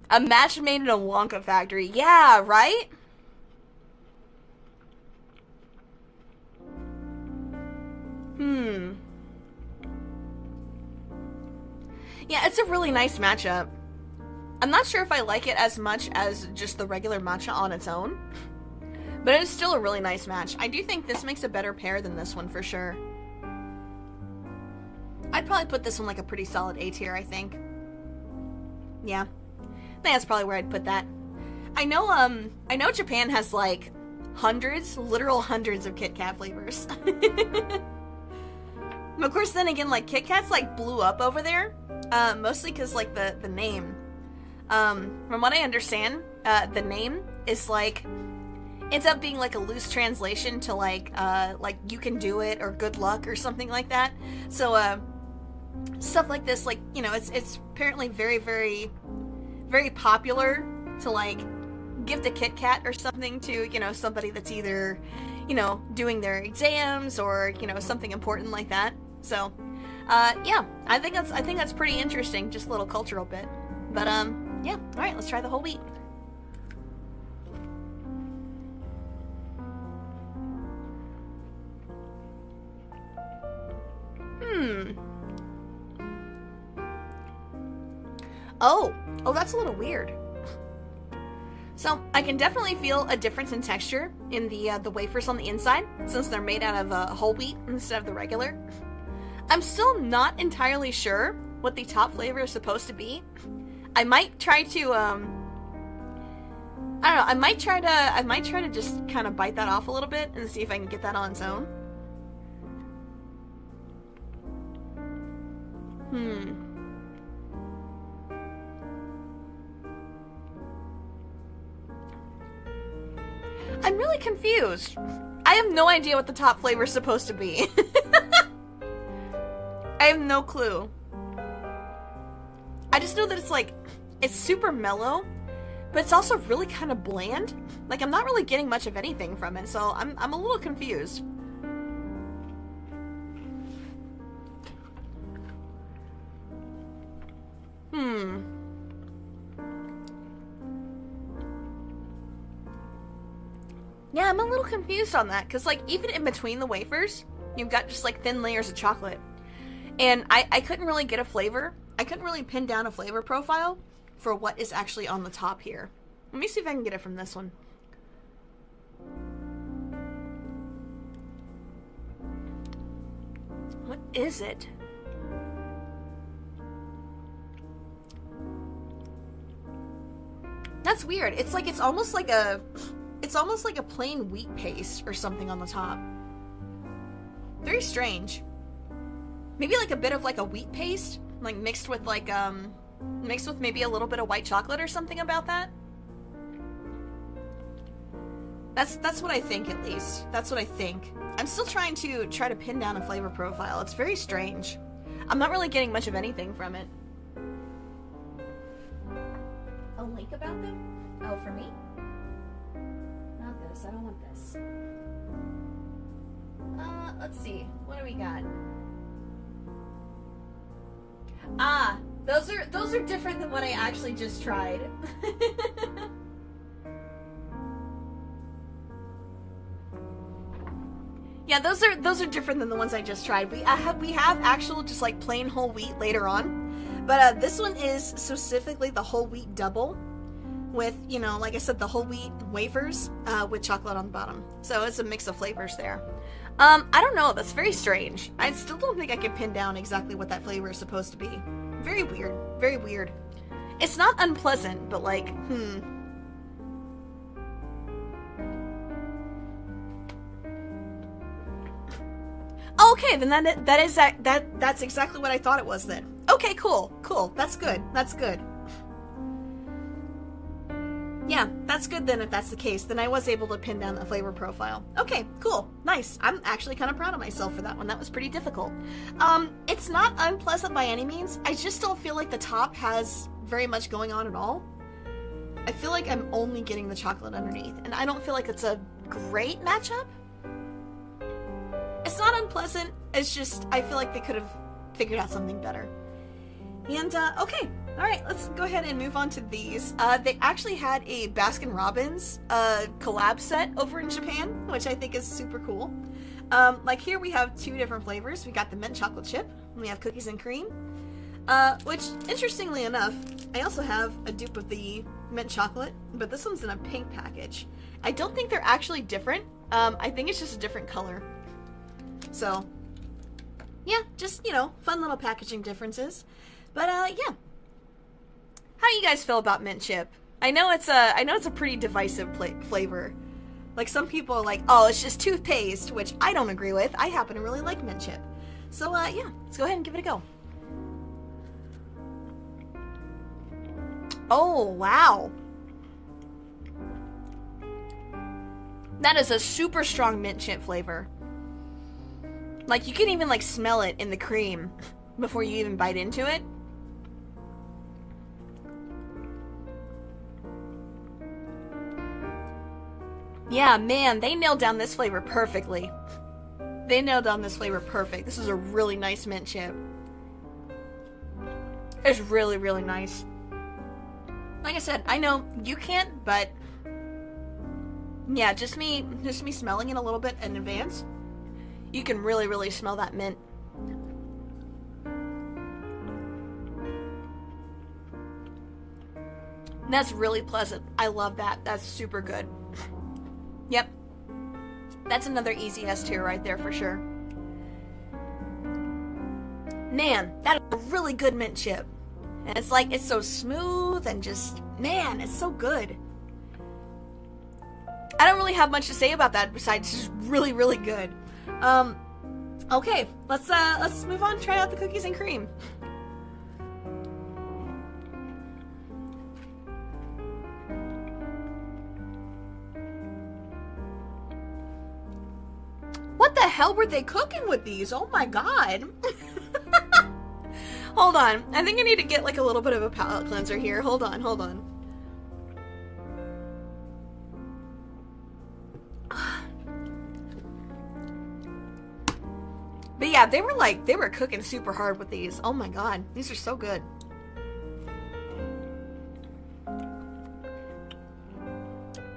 A match made in a Wonka factory. Yeah, right? Yeah, it's a really nice matchup. I'm not sure if I like it as much as just the regular matcha on its own, but it is still a really nice match. I do think this makes a better pair than this one for sure. I'd probably put this one like a pretty solid A tier, I think. Yeah, I think that's probably where I'd put that. I know Japan has like hundreds, literal hundreds of Kit Kat flavors. Of course, then again, like Kit Kat's like blew up over there, mostly because like the name. From what I understand, the name is like, ends up being like a loose translation to like you can do it or good luck or something like that. So, stuff like this, like, you know, it's apparently very, very, very popular to like gift a Kit Kat or something to, you know, somebody that's either, you know, doing their exams or, you know, something important like that. So, yeah, I think that's pretty interesting, just a little cultural bit. But, yeah, alright, let's try the whole wheat. Oh, that's a little weird. So, I can definitely feel a difference in texture in the wafers on the inside, since they're made out of whole wheat instead of the regular. I'm still not entirely sure what the top flavor is supposed to be. I might try to, I don't know, I might try to just kind of bite that off a little bit and see if I can get that on its own. I'm really confused. I have no idea what the top flavor is supposed to be. I have no clue. I just know that it's like, it's super mellow, but it's also really kind of bland. Like, I'm not really getting much of anything from it, so I'm a little confused. Yeah, I'm a little confused on that, because, like, even in between the wafers, you've got just, like, thin layers of chocolate. And I couldn't really get a flavor. I couldn't really pin down a flavor profile for what is actually on the top here. Let me see if I can get it from this one. What is it? That's weird. It's like, it's almost like a plain wheat paste or something on the top. Very strange. Maybe like a bit of like a wheat paste, like mixed with like, mixed with maybe a little bit of white chocolate or something about that. That's what I think, at least. That's what I think. I'm still trying to pin down a flavor profile. It's very strange. I'm not really getting much of anything from it. A link about them? Oh, for me? Not this. I don't want this. Let's see. What do we got? Ah, those are different than what I actually just tried. Yeah, those are different than the ones I just tried. We have actual just like plain whole wheat later on. But this one is specifically the whole wheat double with, you know, like I said, the whole wheat wafers with chocolate on the bottom. So it's a mix of flavors there. I don't know, that's very strange. I still don't think I can pin down exactly what that flavor is supposed to be. Very weird, very weird. It's not unpleasant, but like, Okay, then that's exactly what I thought it was then. Okay, cool, that's good, Yeah, that's good then if that's the case. Then I was able to pin down the flavor profile. Okay, cool, nice. I'm actually kind of proud of myself for that one. That was pretty difficult. It's not unpleasant by any means. I just don't feel like the top has very much going on at all. I feel like I'm only getting the chocolate underneath, and I don't feel like it's a great matchup. It's not unpleasant, it's just, I feel like they could have figured out something better. And, okay, alright, let's go ahead and move on to these. They actually had a Baskin-Robbins collab set over in Japan, which I think is super cool. Like here we have two different flavors. We got the mint chocolate chip, and we have cookies and cream. Which, interestingly enough, I also have a dupe of the mint chocolate, but this one's in a pink package. I don't think they're actually different. I think it's just a different color. So, yeah, just, you know, fun little packaging differences. But, yeah. How do you guys feel about mint chip? I know it's a pretty divisive flavor. Like, some people are like, oh, it's just toothpaste, which I don't agree with. I happen to really like mint chip. So, yeah, let's go ahead and give it a go. Oh, wow. That is a super strong mint chip flavor. Like, you can even, like, smell it in the cream before you even bite into it. Yeah, man, they nailed down this flavor perfectly. They nailed down this flavor perfect. This is a really nice mint chip. It's really, really nice. Like I said, I know you can't, but yeah, just me smelling it a little bit in advance, you can really, really smell that mint. That's really pleasant. I love that. That's super good. Yep. That's another easy S tier right there for sure. Man, that is a really good mint chip. And it's like, it's so smooth and just, man, it's so good. I don't really have much to say about that besides just really, really good. Okay, let's move on and try out the cookies and cream. What the hell were they cooking with these? Oh my god. Hold on. I think I need to get like a little bit of a palate cleanser here. Hold on. But yeah, they were cooking super hard with these. Oh my god. These are so good.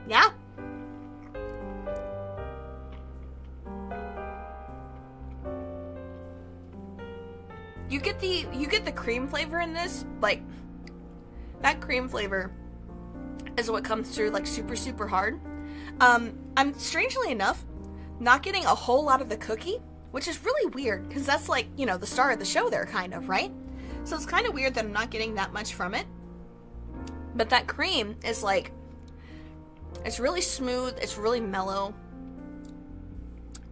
Yeah. You get the cream flavor in this, like, that cream flavor is what comes through, like, super, super hard. I'm, strangely enough, not getting a whole lot of the cookie, which is really weird, because that's, like, you know, the star of the show there, kind of, right? So it's kind of weird that I'm not getting that much from it. But that cream is, like, it's really smooth, it's really mellow.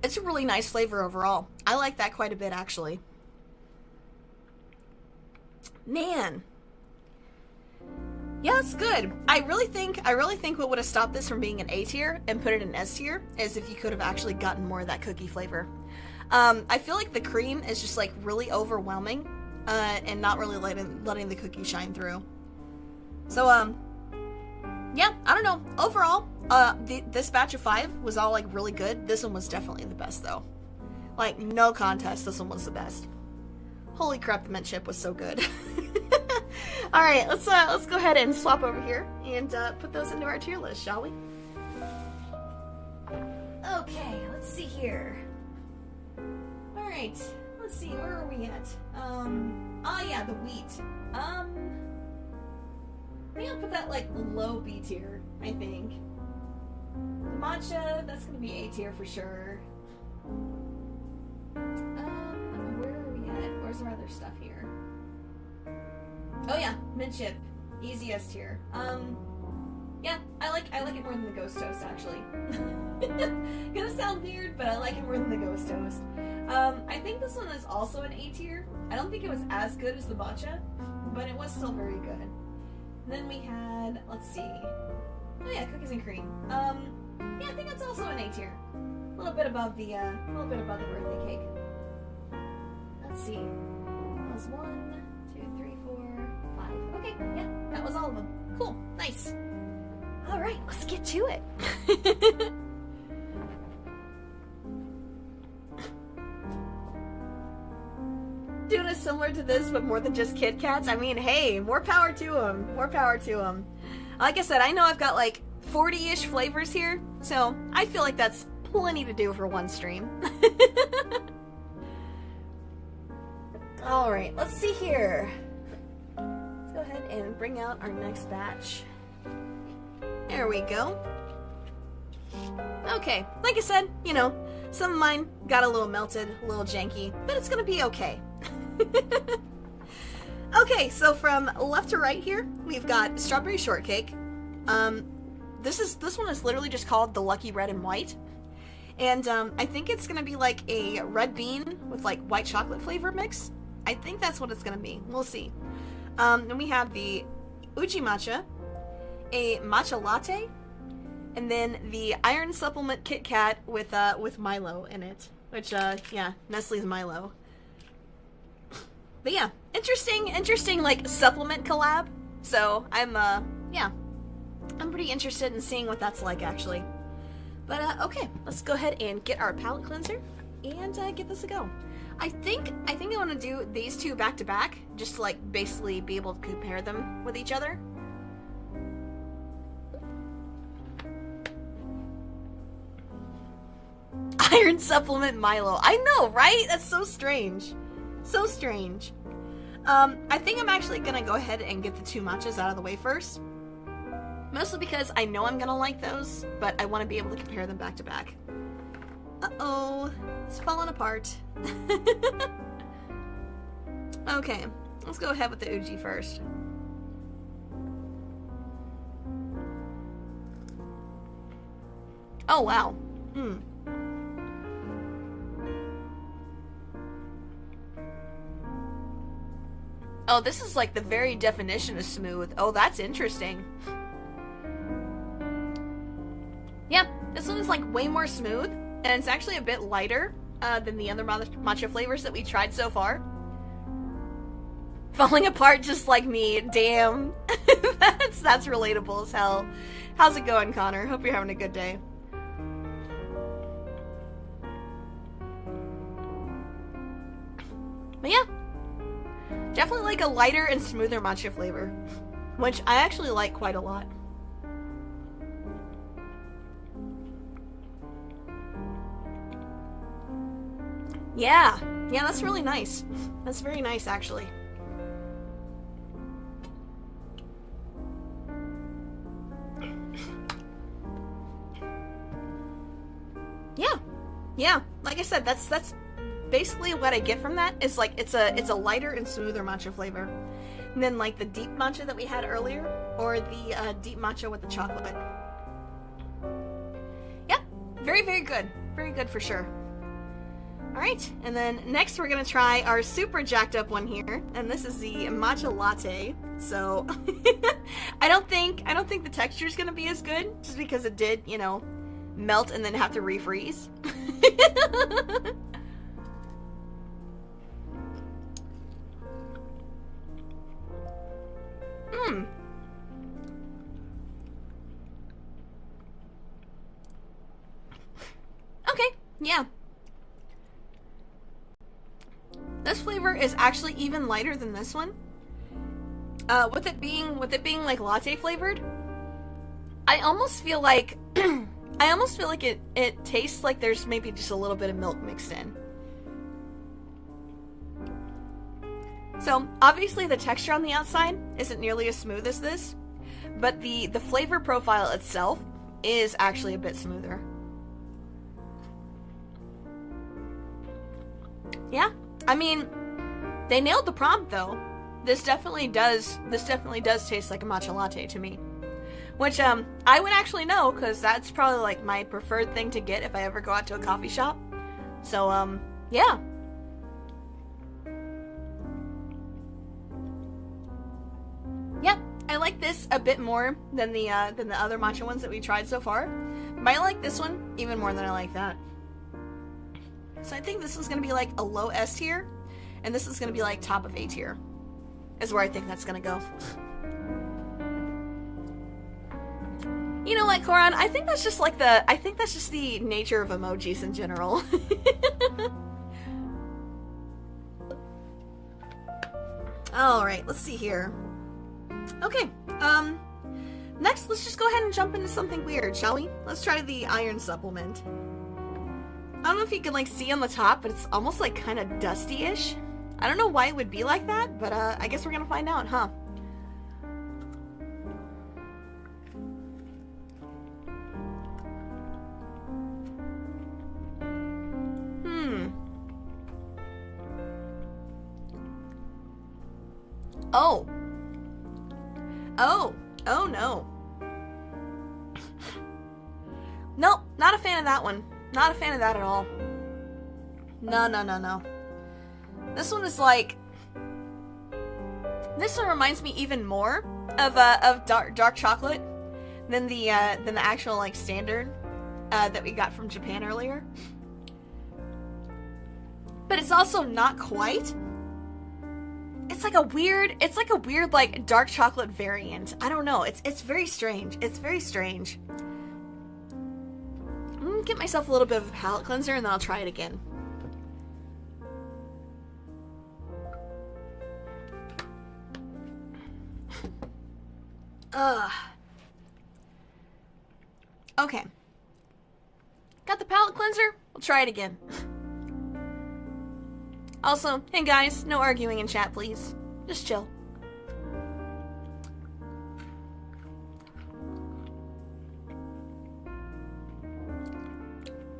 It's a really nice flavor overall. I like that quite a bit, actually. Man. Yeah, it's good. I really think what would have stopped this from being an A tier and put it in S tier is if you could have actually gotten more of that cookie flavor. I feel like the cream is just like really overwhelming and not really letting the cookie shine through. So, yeah, I don't know. Overall, this batch of 5 was all like really good. This one was definitely the best though. Like, no contest, this one was the best. Holy crap, the mint chip was so good. Alright, let's go ahead and swap over here and put those into our tier list, shall we? Okay, let's see here. Alright, let's see, where are we at? Oh yeah, the wheat. I think I'll put that like low B tier, I think. The matcha, that's gonna be A tier for sure. Where are we at? Where's our other stuff here? Oh yeah, mint chip. Easy S tier. Yeah, I like it more than the ghost toast actually. Gonna sound weird, but I like it more than the ghost toast. I think this one is also an A tier. I don't think it was as good as the matcha, but it was still very good. And then we had, let's see. Oh yeah, cookies and cream. Yeah, I think that's also an A tier. A little bit above the birthday cake. Let's see. That was 1, 2, 3, 4, 5. Okay, yeah, that was all of them. Cool, nice. All right, let's get to it. Doing it similar to this, but more than just Kit Kats. I mean, hey, more power to them. More power to them. Like I said, I know I've got like 40-ish flavors here, so I feel like that's plenty to do for one stream. All right, let's see here. Let's go ahead and bring out our next batch. There we go. Okay, like I said, you know, some of mine got a little melted, a little janky, but it's gonna be okay. Okay, so from left to right here, we've got strawberry shortcake. This one is literally just called the Lucky Red and White. And I think it's gonna be like a red bean with like white chocolate flavor mix. I think that's what it's gonna be. We'll see. Then we have the Uji matcha, a matcha latte, and then the iron supplement Kit Kat with Milo in it. Which yeah, Nestle's Milo. But yeah, interesting like supplement collab. So I'm pretty interested in seeing what that's like actually. But okay, let's go ahead and get our palette cleanser and get this a go. I think I want to do these two back to back, just to like basically be able to compare them with each other. Iron supplement Milo. I know, right? That's so strange. So strange. I think I'm actually gonna go ahead and get the two matchas out of the way first. Mostly because I know I'm gonna like those, but I want to be able to compare them back to back. Uh-oh. It's falling apart. Okay, let's go ahead with the Uji first. Oh, wow. Oh, this is like the very definition of smooth. Oh, that's interesting. Yeah, this one is like way more smooth, and it's actually a bit lighter than the other matcha flavors that we tried so far. Falling apart just like me. Damn. That's relatable as hell. How's it going, Connor? Hope you're having a good day. But yeah. Definitely like a lighter and smoother matcha flavor, which I actually like quite a lot. Yeah, that's really nice. That's very nice, actually. Yeah. Like I said, that's basically what I get from that. Is like it's a lighter and smoother matcha flavor than like the deep matcha that we had earlier, or the deep matcha with the chocolate. Yeah, very good. Very good for sure. Alright, and then next we're gonna try our super jacked up one here, and this is the matcha latte. So I don't think the texture is gonna be as good, just because it did, you know, melt and then have to refreeze. Okay, yeah. This flavor is actually even lighter than this one. With it being like latte flavored, I almost feel like it tastes like there's maybe just a little bit of milk mixed in. So obviously the texture on the outside isn't nearly as smooth as this, but the flavor profile itself is actually a bit smoother. Yeah, I mean, they nailed the prompt though. This definitely does taste like a matcha latte to me. Which, I would actually know, because that's probably, like, my preferred thing to get if I ever go out to a coffee shop. So, yeah. Yep, I like this a bit more than the other matcha ones that we tried so far. But I like this one even more than I like that. So I think this is going to be, like, a low S tier, and this is going to be, like, top of A tier. Is where I think that's going to go. You know what, Koran? I think that's just the nature of emojis in general. Alright, let's see here. Okay, next let's just go ahead and jump into something weird, shall we? Let's try the iron supplement. I don't know if you can, like, see on the top, but it's almost, like, kind of dusty-ish. I don't know why it would be like that, but, I guess we're gonna find out, huh? Oh. Oh no. Nope, not a fan of that one. Not a fan of that at all. No. This one is like... This one reminds me even more of dark chocolate than the actual, like, standard that we got from Japan earlier. But it's also not quite. It's like a weird, like, dark chocolate variant. I don't know. It's very strange. It's very strange. I'm gonna get myself a little bit of a palate cleanser and then I'll try it again. Okay. Got the palate cleanser? We'll try it again. Also, hey guys, no arguing in chat, please. Just chill.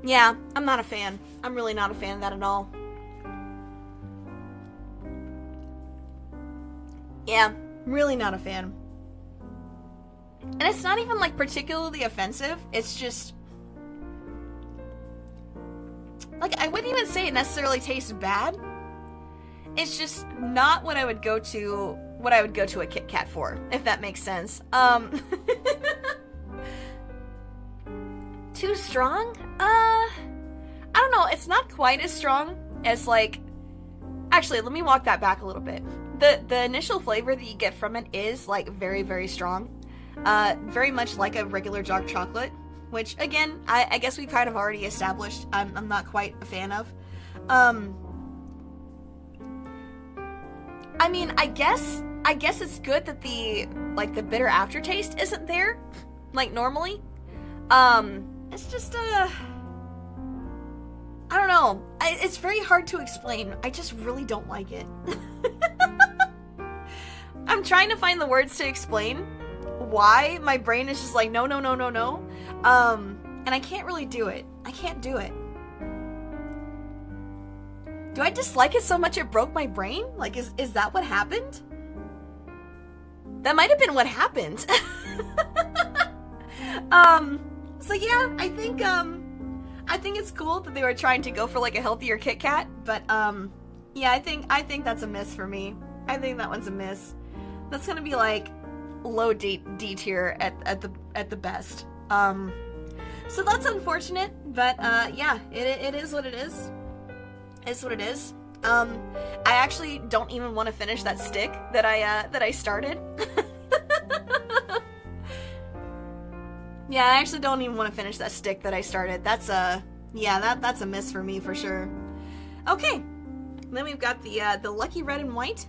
Yeah, I'm not a fan. I'm really not a fan of that at all. Yeah, really not a fan. And it's not even, like, particularly offensive. It's just... like, I wouldn't even say it necessarily tastes bad. It's just not what I would go to a Kit Kat for, if that makes sense. Too strong? I don't know. It's not quite as strong as, like... Actually, let me walk that back a little bit. The initial flavor that you get from it is, like, very, very strong. Very much like a regular dark chocolate, which, again, I guess we kind of already established I'm not quite a fan of. I mean, I guess it's good that the bitter aftertaste isn't there, like normally. It's just, I don't know. It's very hard to explain. I just really don't like it. I'm trying to find the words to explain why my brain is just like, no. And I can't really do it. I can't do it. Do I dislike it so much it broke my brain? Like, is that what happened? That might have been what happened. So yeah, I think it's cool that they were trying to go for, like, a healthier Kit Kat, but, yeah, I think that's a miss for me. I think that one's a miss. That's gonna be, like, low D tier at the best. So that's unfortunate, but, yeah, it is what it is. It's what it is. I actually don't even want to finish that stick that I started. Yeah, I actually don't even want to finish that stick that I started. That's a miss for me for sure. Okay, then we've got the Lucky Red and White.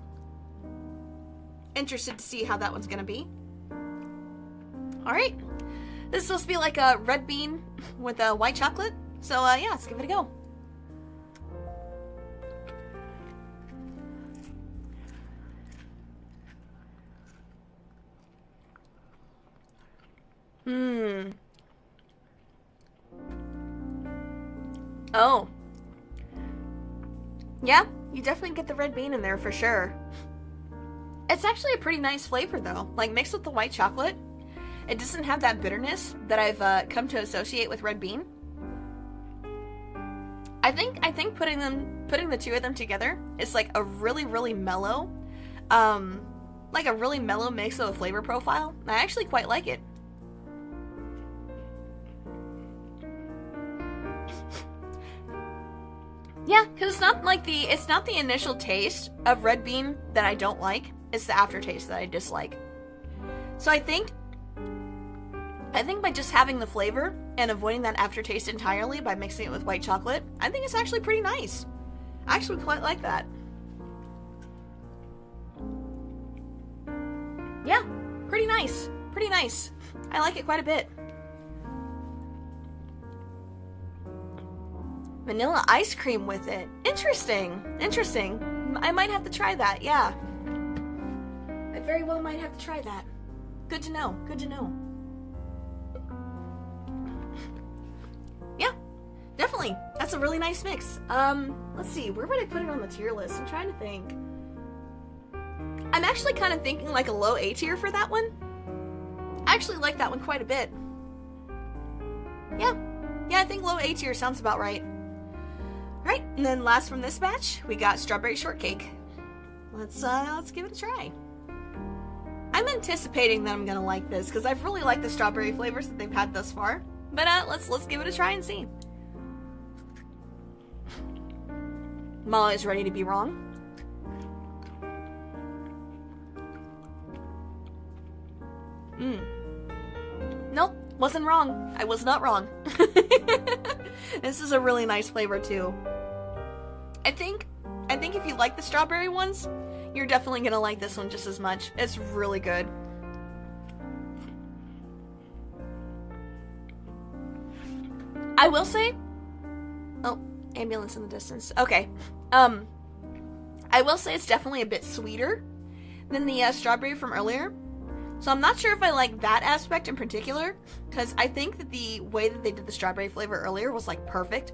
Interested to see how that one's gonna be. All right, this is supposed to be like a red bean with a white chocolate. So yeah, let's give it a go. Oh. Yeah, you definitely get the red bean in there for sure. It's actually a pretty nice flavor though. Like mixed with the white chocolate, it doesn't have that bitterness that I've come to associate with red bean. I think putting the two of them together is like a really mellow, like a really mellow mix of a flavor profile. I actually quite like it. Yeah, because it's not the initial taste of red bean that I don't like. It's the aftertaste that I dislike. So I think by just having the flavor and avoiding that aftertaste entirely by mixing it with white chocolate, I think it's actually pretty nice. I actually quite like that. Yeah, pretty nice. Pretty nice. I like it quite a bit. Vanilla ice cream with it. Interesting. Interesting. I might have to try that, yeah. I very well might have to try that. Good to know. Good to know. Yeah, definitely. That's a really nice mix. Let's see. Where would I put it on the tier list? I'm trying to think. I'm actually kind of thinking like a low A tier for that one. I actually like that one quite a bit. Yeah, I think low A tier sounds about right. Right, and then last from this batch, we got strawberry shortcake. Let's give it a try. I'm anticipating that I'm gonna like this because I've really liked the strawberry flavors that they've had thus far. But let's give it a try and see. Molly is ready to be wrong. Nope, wasn't wrong. I was not wrong. This is a really nice flavor too. I think if you like the strawberry ones, you're definitely gonna like this one just as much. It's really good. I will say, oh, ambulance in the distance. Okay. I will say it's definitely a bit sweeter than the strawberry from earlier. So I'm not sure if I like that aspect in particular, because I think that the way that they did the strawberry flavor earlier was like perfect.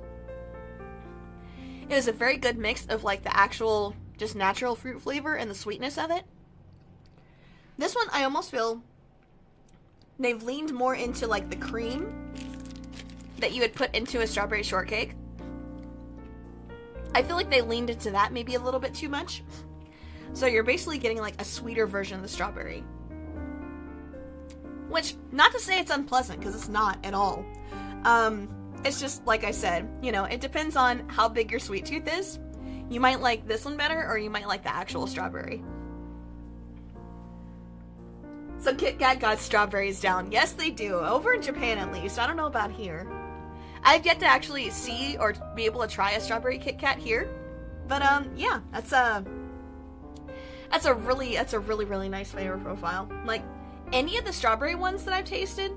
It was a very good mix of like the actual just natural fruit flavor and the sweetness of it. This one I almost feel they've leaned more into like the cream that you would put into a strawberry shortcake. I feel like they leaned into that maybe a little bit too much. So you're basically getting like a sweeter version of the strawberry. Which, not to say it's unpleasant, because it's not at all. It's just, like I said, you know, it depends on how big your sweet tooth is. You might like this one better, or you might like the actual strawberry. So Kit Kat got strawberries down. Yes, they do. Over in Japan, at least. I don't know about here. I've yet to actually see or be able to try a strawberry Kit Kat here. But, yeah, that's a really nice flavor profile. Like, any of the strawberry ones that I've tasted,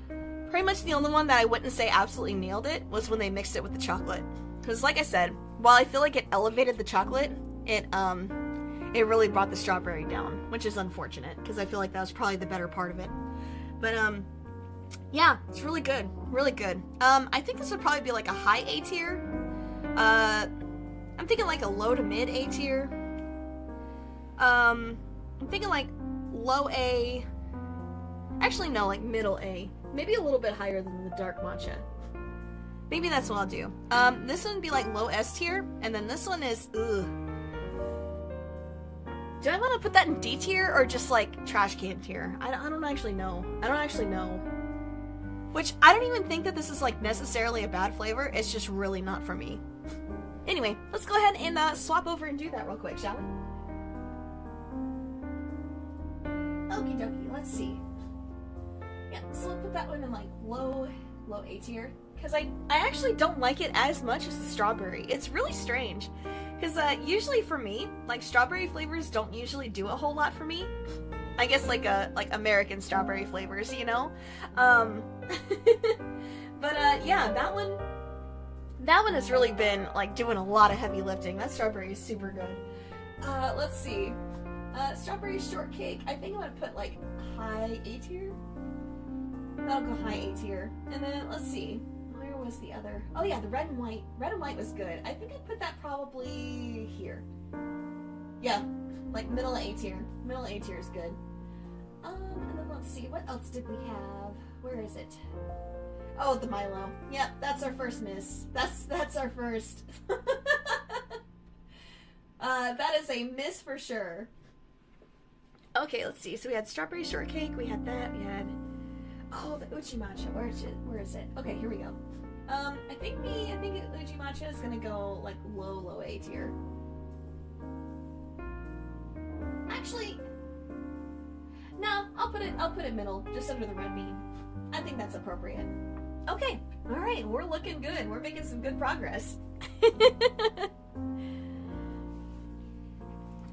pretty much the only one that I wouldn't say absolutely nailed it was when they mixed it with the chocolate. Because like I said, while I feel like it elevated the chocolate, it really brought the strawberry down, which is unfortunate, because I feel like that was probably the better part of it. But, yeah, it's really good. Really good. I think this would probably be like a high A tier. I'm thinking like a low to mid A tier. I'm thinking like low A. Actually, no, like middle A. Maybe a little bit higher than the dark matcha. Maybe that's what I'll do. This one would be like low S tier, and then this one is, ugh. Do I want to put that in D tier, or just like trash can tier? I don't actually know. Which, I don't even think that this is like necessarily a bad flavor, it's just really not for me. Anyway, let's go ahead and swap over and do that real quick, shall we? Okie dokie, let's see. Yeah, so we'll put that one in like low A tier, because I actually don't like it as much as the strawberry. It's really strange, because usually for me, like strawberry flavors don't usually do a whole lot for me. I guess like American strawberry flavors, you know? But yeah, that one has really been like doing a lot of heavy lifting. That strawberry is super good. Let's see. Strawberry shortcake, I think I'm gonna put like high A tier. That'll go high A tier. And then, let's see. Where was the other? Oh yeah, the red and white. Red and white was good. I think I'd put that probably here. Yeah, like middle A tier. Middle A tier is good. And then let's see. What else did we have? Where is it? Oh, the Milo. Yep, that's our first miss. That's our first. That is a miss for sure. Okay, let's see. So we had strawberry shortcake. We had that. We had the uchi matcha. Where is it? Okay, here we go. I think uchi matcha is gonna go like low A tier. Actually, no, I'll put it middle, just under the red bean. I think that's appropriate. Okay, all right, we're looking good. We're making some good progress.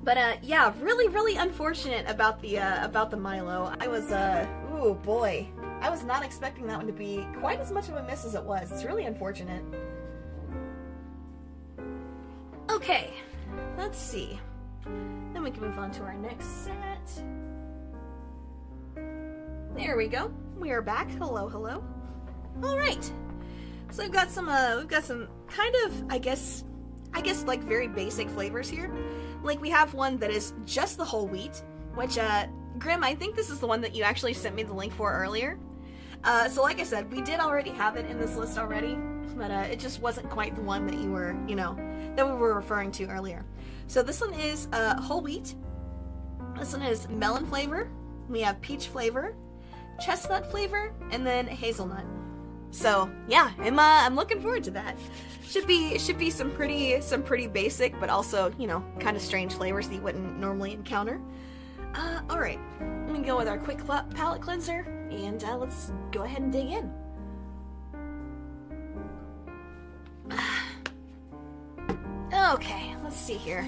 But yeah, really unfortunate about the Milo. I was ooh boy, I was not expecting that one to be quite as much of a miss as it was. It's really unfortunate. Okay, let's see. Then we can move on to our next set. There we go. We are back. Hello. All right. So we've got some kind of, I guess like very basic flavors here. Like we have one that is just the whole wheat, which Grim, I think this is the one that you actually sent me the link for earlier. So like I said, we did already have it in this list already, but it just wasn't quite the one that you were, that we were referring to earlier. So this one is whole wheat. This one is melon flavor. We have peach flavor, chestnut flavor, and then hazelnut. So yeah, I'm looking forward to that. Should be some pretty basic, but also kind of strange flavors that you wouldn't normally encounter. All right, let me go with our quick palate cleanser, and let's go ahead and dig in. Okay, let's see here.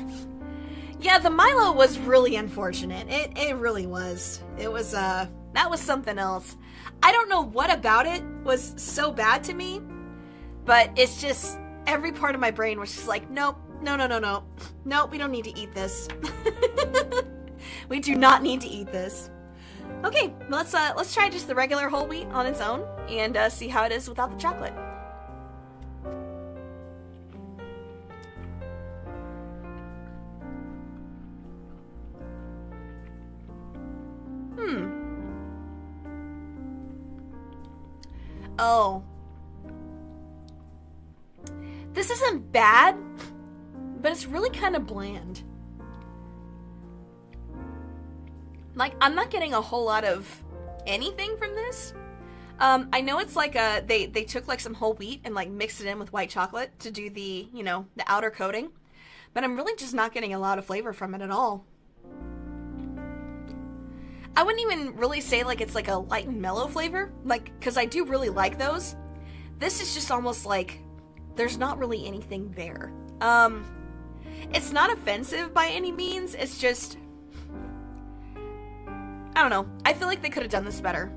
Yeah, the Milo was really unfortunate. It really was. It was that was something else. I don't know what about it was so bad to me, but it's just every part of my brain was just like, nope, no, we don't need to eat this. We do not need to eat this. Okay, let's try just the regular whole wheat on its own and see how it is without the chocolate. Oh. This isn't bad, but it's really kind of bland. Like, I'm not getting a whole lot of anything from this. I know it's like they took like some whole wheat and like mixed it in with white chocolate to do the, the outer coating. But I'm really just not getting a lot of flavor from it at all. I wouldn't even really say like it's like a light and mellow flavor, like, because I do really like those. This is just almost like there's not really anything there. It's not offensive by any means, it's just, I don't know. I feel like they could have done this better.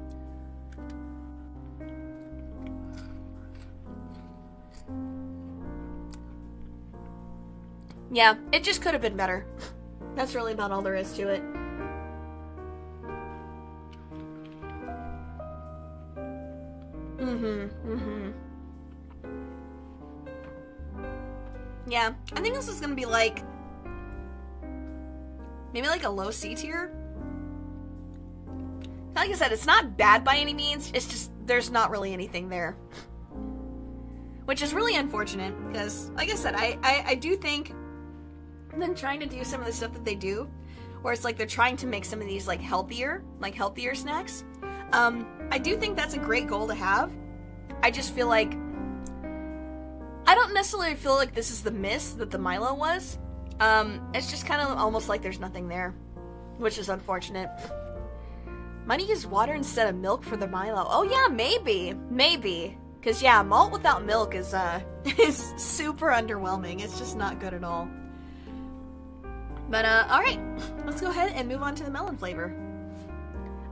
Yeah, it just could have been better. That's really about all there is to it. Yeah, I think this is gonna be like, maybe like a low C tier. Like I said, it's not bad by any means, it's just, there's not really anything there. Which is really unfortunate, because, like I said, I do think them trying to do some of the stuff that they do, where it's like they're trying to make some of these like healthier snacks. I do think that's a great goal to have. I just feel like, I don't necessarily feel like this is the miss that the Milo was. It's just kind of almost like there's nothing there, which is unfortunate. Might use water instead of milk for the Milo. Oh yeah, maybe. Cause yeah, malt without milk is super underwhelming. It's just not good at all. But alright, let's go ahead and move on to the melon flavor.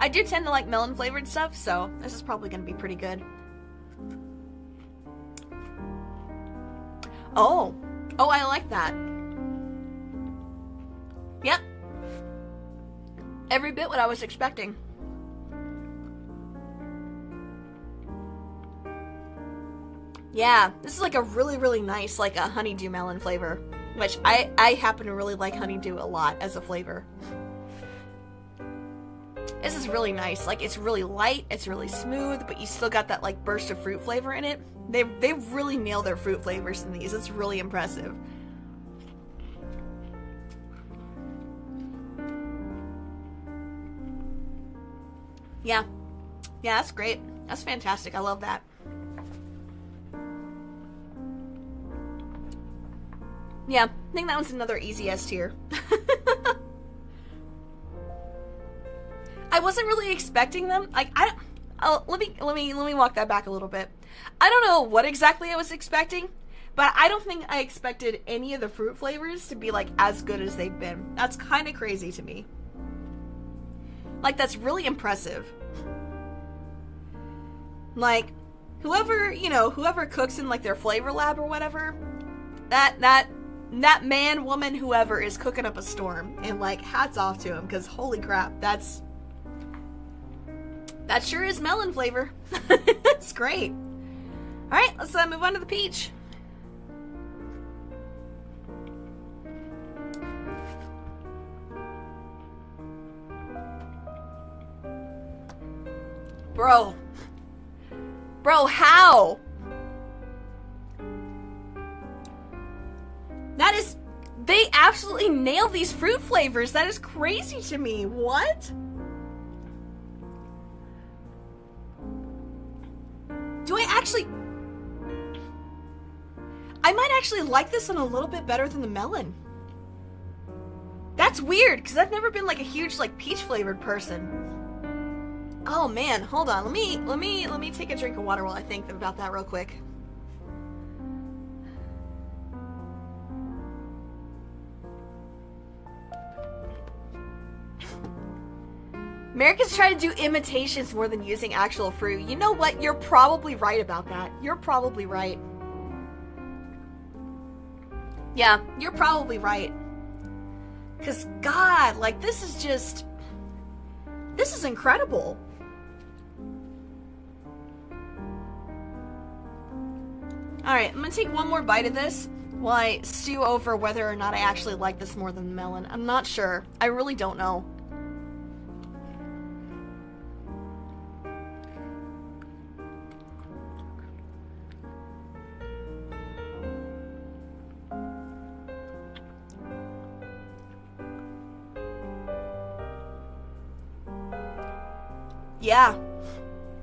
I do tend to like melon flavored stuff, so this is probably gonna be pretty good. Oh, I like that. Yep. Every bit what I was expecting. Yeah, this is like a really, really nice, like a honeydew melon flavor, which I happen to really like honeydew a lot as a flavor. This is really nice. Like, it's really light, it's really smooth, but you still got that like burst of fruit flavor in it. They really nail their fruit flavors in these. It's really impressive. Yeah. Yeah, that's great. That's fantastic. I love that. Yeah, I think that one's another easy S tier. I wasn't really expecting them. Like, let me walk that back a little bit. I don't know what exactly I was expecting, but I don't think I expected any of the fruit flavors to be like as good as they've been. That's kind of crazy to me. Like, that's really impressive. Like, whoever cooks in like their flavor lab or whatever, that man, woman, whoever is cooking up a storm, and like hats off to him, because holy crap, that sure is melon flavor. It's great. All right, let's move on to the peach. Bro, how? They absolutely nailed these fruit flavors. That is crazy to me. What? I might actually like this one a little bit better than the melon. That's weird, because I've never been like a huge like peach flavored person. Oh man, hold on. Let me take a drink of water while I think about that real quick. Americans try to do imitations more than using actual fruit. You know what? You're probably right about that. You're probably right. Yeah, you're probably right. Because, God, like, this is incredible. Alright, I'm gonna take one more bite of this while I stew over whether or not I actually like this more than the melon. I'm not sure. I really don't know.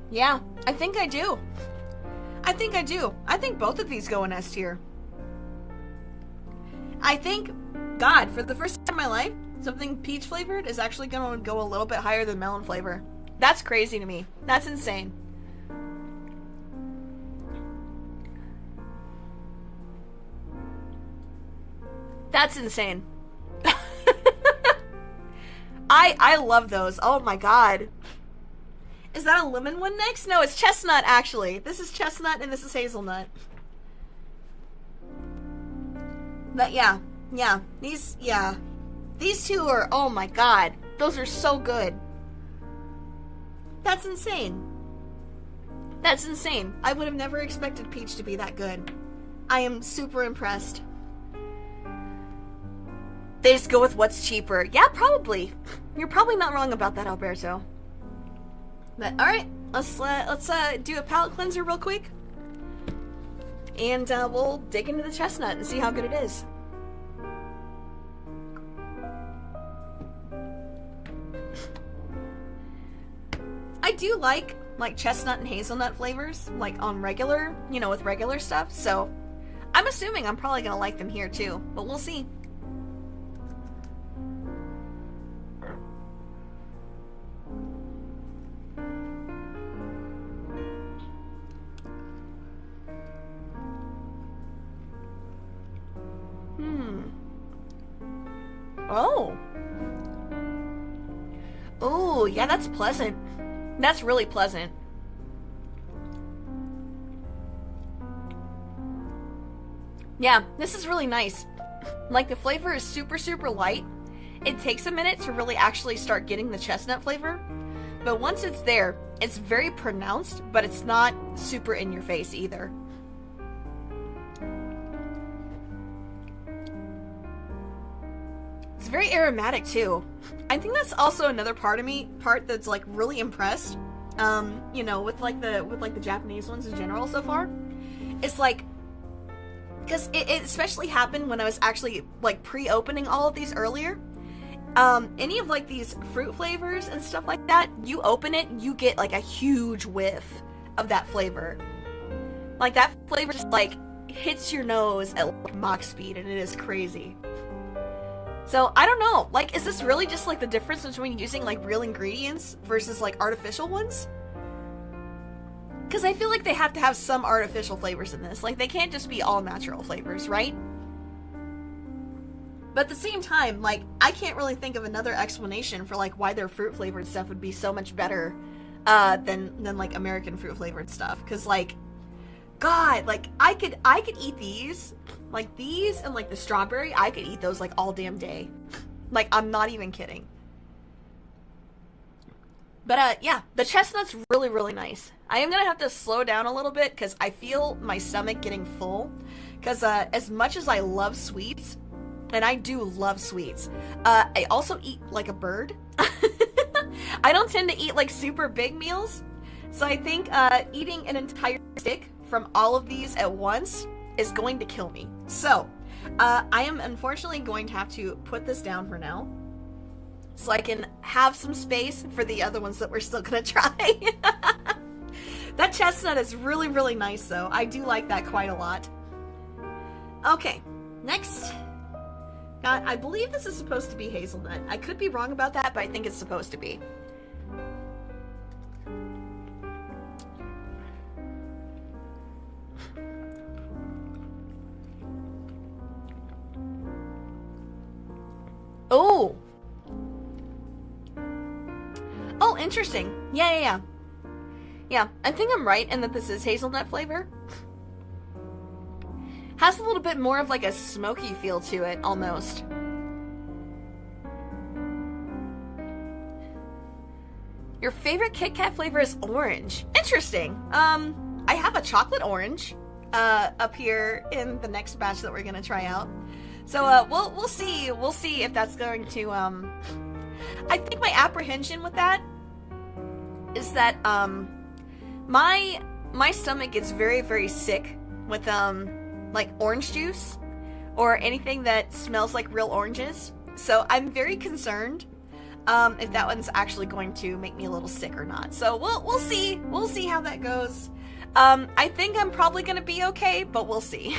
Yeah, I think I do. I think both of these go in S tier. I think, God, for the first time in my life, something peach flavored is actually going to go a little bit higher than melon flavor. That's crazy to me. That's insane. That's insane. I love those. Oh my God. Is that a lemon one next? No, it's chestnut, actually. This is chestnut and this is hazelnut. But yeah. These two are, oh my God. Those are so good. That's insane. That's insane. I would have never expected peach to be that good. I am super impressed. They just go with what's cheaper. Yeah, probably. You're probably not wrong about that, Alberto. But alright, let's do a palate cleanser real quick. And we'll dig into the chestnut and see how good it is. I do like chestnut and hazelnut flavors, like on regular, with regular stuff, so I'm assuming I'm probably gonna like them here too, but we'll see. Oh, yeah, that's pleasant. That's really pleasant. Yeah, this is really nice. Like, the flavor is super, super light. It takes a minute to really actually start getting the chestnut flavor. But once it's there, it's very pronounced, but it's not super in your face either. It's very aromatic too. I think that's also another part that's like really impressed. You know, with like the Japanese ones in general so far. It's like, because it especially happened when I was actually like pre-opening all of these earlier. Any of like these fruit flavors and stuff like that, you open it, you get like a huge whiff of that flavor. Like that flavor just like hits your nose at like Mach speed, and it is crazy. So I don't know, like, is this really just like the difference between using like real ingredients versus like artificial ones? Because I feel like they have to have some artificial flavors in this. Like, they can't just be all natural flavors, right? But at the same time, like, I can't really think of another explanation for like why their fruit flavored stuff would be so much better than like American fruit flavored stuff. Because like, God, like I could eat these, like these and like the strawberry. I could eat those like all damn day. Like, I'm not even kidding. But yeah, the chestnut's really, really nice. I am gonna have to slow down a little bit because I feel my stomach getting full. Because as much as I love sweets, and I do love sweets, I also eat like a bird. I don't tend to eat like super big meals. So I think eating an entire stick from all of these at once is going to kill me. So I am unfortunately going to have to put this down for now, so I can have some space for the other ones that we're still gonna try. That chestnut is really, really nice though. I do like that quite a lot. Okay, next. I believe this is supposed to be hazelnut. I could be wrong about that, but I think it's supposed to be. Oh! Oh, interesting. Yeah. Yeah, I think I'm right in that this is hazelnut flavor. Has a little bit more of like a smoky feel to it, almost. Your favorite Kit Kat flavor is orange. Interesting. I have a chocolate orange up here in the next batch that we're gonna try out. So we'll see if that's going to I think my apprehension with that is that my stomach gets very, very sick with like orange juice or anything that smells like real oranges. So I'm very concerned if that one's actually going to make me a little sick or not. So we'll see. We'll see how that goes. I think I'm probably gonna be okay, but we'll see.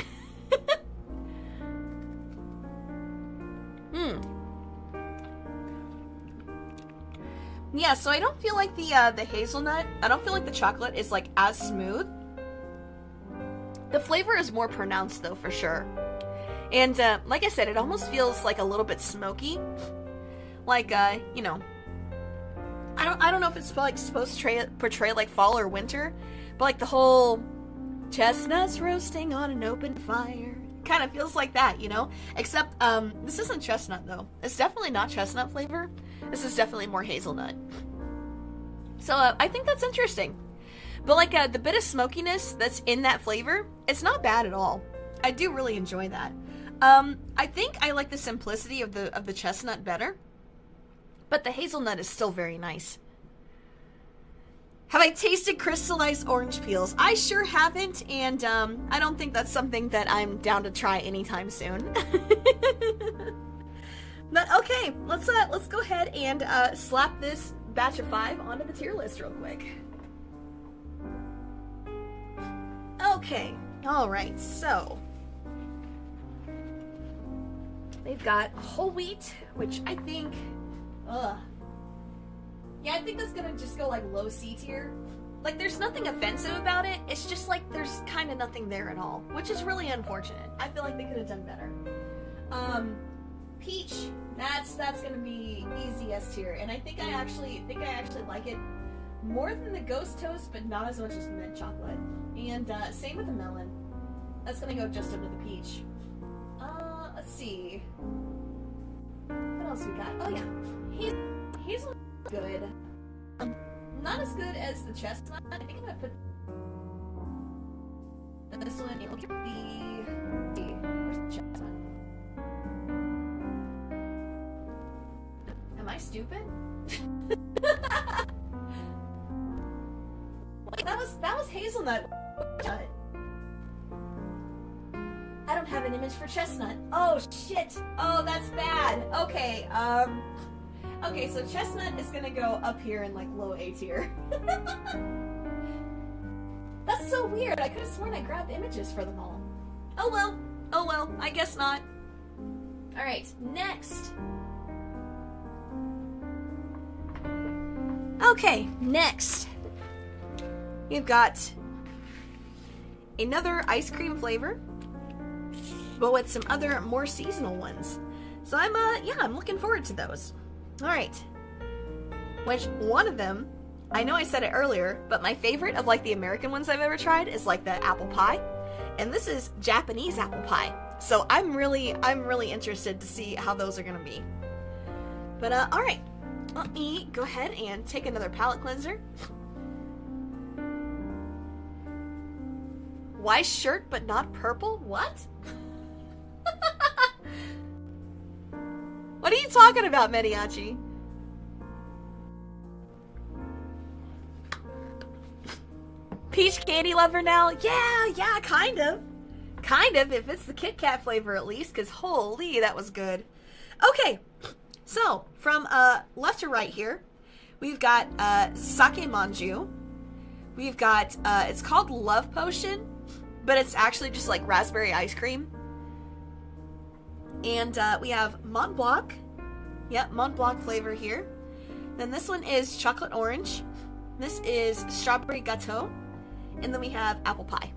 Yeah, so I don't feel like the hazelnut, I don't feel like the chocolate is like as smooth. The flavor is more pronounced though, for sure. And like I said, it almost feels like a little bit smoky. Like you know, I don't know if it's like supposed to portray like fall or winter, but like the whole chestnuts roasting on an open fire kind of feels like that, you know? Except this isn't chestnut though. It's definitely not chestnut flavor. This is definitely more hazelnut. So I think that's interesting. But like the bit of smokiness that's in that flavor, it's not bad at all. I do really enjoy that. I think I like the simplicity of the chestnut better, but the hazelnut is still very nice. Have I tasted crystallized orange peels? I sure haven't, and I don't think that's something that I'm down to try anytime soon. But okay, let's go ahead and slap this batch of 5 onto the tier list real quick. Okay, all right, so they've got whole wheat, which I think, yeah, I think that's gonna just go like low C tier. Like, there's nothing offensive about it. It's just like there's kind of nothing there at all, which is really unfortunate. I feel like they could have done better. Peach, that's gonna be easy S tier, and I think I actually like it more than the ghost toast, but not as much as the mint chocolate. And same with the melon. That's gonna go just under the peach. Let's see. What else we got? Oh yeah, hazelnut good. Not as good as the chestnut. I think I'm gonna put this one. Look at where's the chestnut? stupid? Wait, that was hazelnut. I don't have an image for chestnut. Oh shit. Oh, that's bad. Okay, okay, so chestnut is gonna go up here in like low A tier. That's so weird. I could have sworn I grabbed images for them all. Oh well. Oh well, I guess not. Alright, next. Okay, next. You've got another ice cream flavor, but with some other more seasonal ones. So I'm looking forward to those. Alright. Which, one of them, I know I said it earlier, but my favorite of like the American ones I've ever tried is like the apple pie. And this is Japanese apple pie. So I'm really interested to see how those are gonna be. But alright. Let me go ahead and take another palette cleanser. Why shirt but not purple? What? What are you talking about, Mediachi? Peach candy lover now? Yeah, kind of. Kind of, if it's the Kit Kat flavor at least, because holy, that was good. Okay, so from left to right here, we've got sake manju. We've got, it's called Love Potion, but it's actually just like raspberry ice cream. And we have Mont Blanc. Yep, Mont Blanc flavor here. Then this one is chocolate orange. This is strawberry gâteau. And then we have apple pie.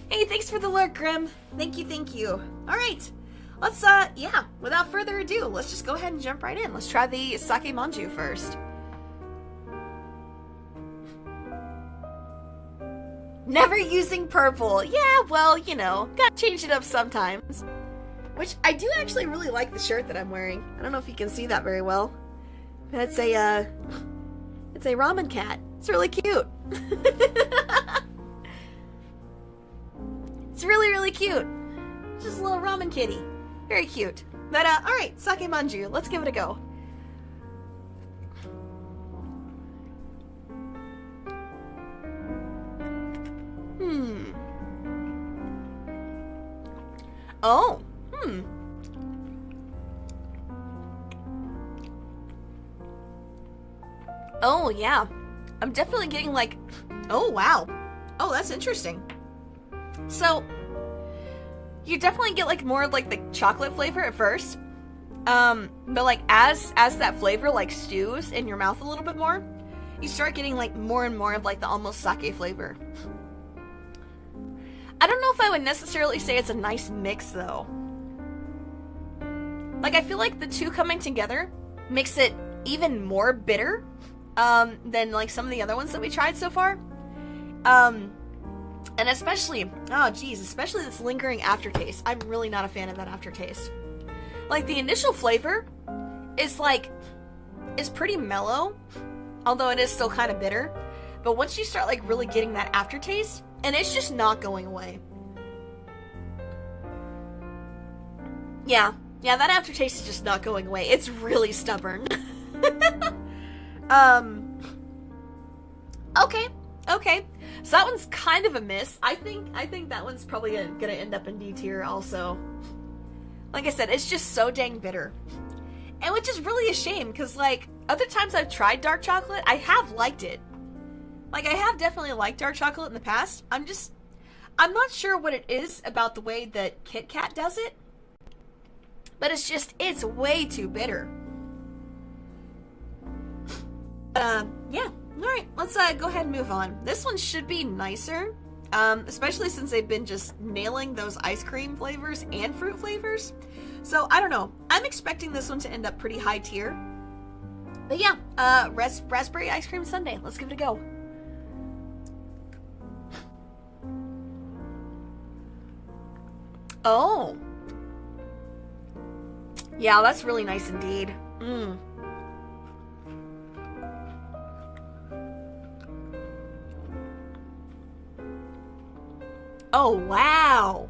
Hey, thanks for the lurk, Grim. Thank you. Alright, let's, without further ado, let's just go ahead and jump right in. Let's try the sake manju first. Never using purple. Yeah, well, you know, gotta change it up sometimes. Which, I do actually really like the shirt that I'm wearing. I don't know if you can see that very well. But it's a ramen cat. It's really cute. It's really cute. Just a little ramen kitty. Very cute. But, alright, sake manju. Let's give it a go. Oh. Oh, yeah. I'm definitely getting like... Oh, wow. Oh, that's interesting. So, you definitely get like more of like the chocolate flavor at first. But like as that flavor like stews in your mouth a little bit more, you start getting like more and more of like the almost sake flavor. I don't know if I would necessarily say it's a nice mix though. Like I feel like the two coming together makes it even more bitter than like some of the other ones that we tried so far. And especially, especially this lingering aftertaste. I'm really not a fan of that aftertaste. Like the initial flavor is pretty mellow, although it is still kind of bitter. But once you start like really getting that aftertaste, and it's just not going away. Yeah, that aftertaste is just not going away. It's really stubborn. Okay. So that one's kind of a miss. I think that one's probably gonna end up in D tier also. Like I said, it's just so dang bitter. And which is really a shame, because like, other times I've tried dark chocolate, I have liked it. Like, I have definitely liked dark chocolate in the past. I'm not sure what it is about the way that Kit Kat does it. But it's way too bitter. Yeah. Alright, let's go ahead and move on. This one should be nicer. Especially since they've been just nailing those ice cream flavors and fruit flavors. So, I don't know. I'm expecting this one to end up pretty high tier. But yeah, raspberry ice cream sundae. Let's give it a go. Oh. Yeah, that's really nice indeed. Oh, wow.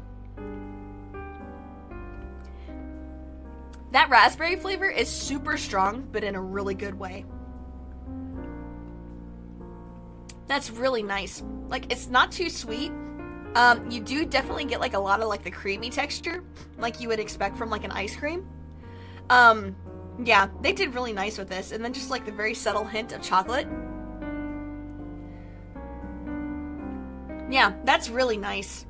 That raspberry flavor is super strong, but in a really good way. That's really nice. Like, it's not too sweet. You do definitely get like a lot of like the creamy texture, like you would expect from like an ice cream. Yeah, they did really nice with this. And then just like the very subtle hint of chocolate. Yeah, that's really nice.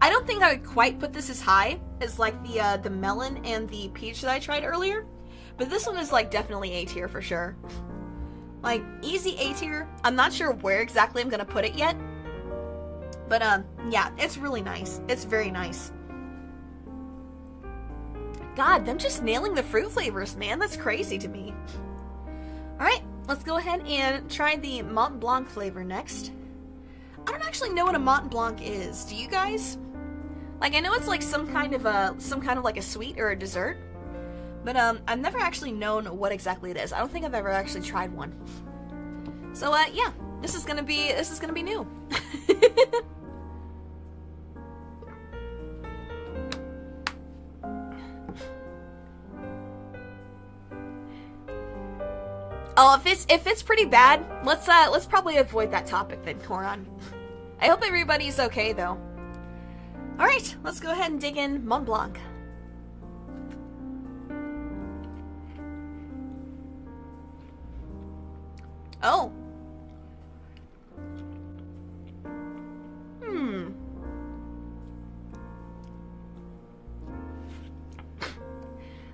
I don't think I would quite put this as high as like the melon and the peach that I tried earlier. But this one is like definitely A tier for sure. Like, easy A tier. I'm not sure where exactly I'm gonna put it yet. But, yeah, it's really nice. It's very nice. God, them just nailing the fruit flavors, man. That's crazy to me. Alright, let's go ahead and try the Mont Blanc flavor next. I don't actually know what a Mont Blanc is. Do you guys? Like, I know it's like some kind of like a sweet or a dessert. But, I've never actually known what exactly it is. I don't think I've ever actually tried one. So, yeah. This is gonna be new. Oh, if it's pretty bad, let's probably avoid that topic then, Coron. I hope everybody's okay though. Alright, let's go ahead and dig in Mont Blanc. Oh.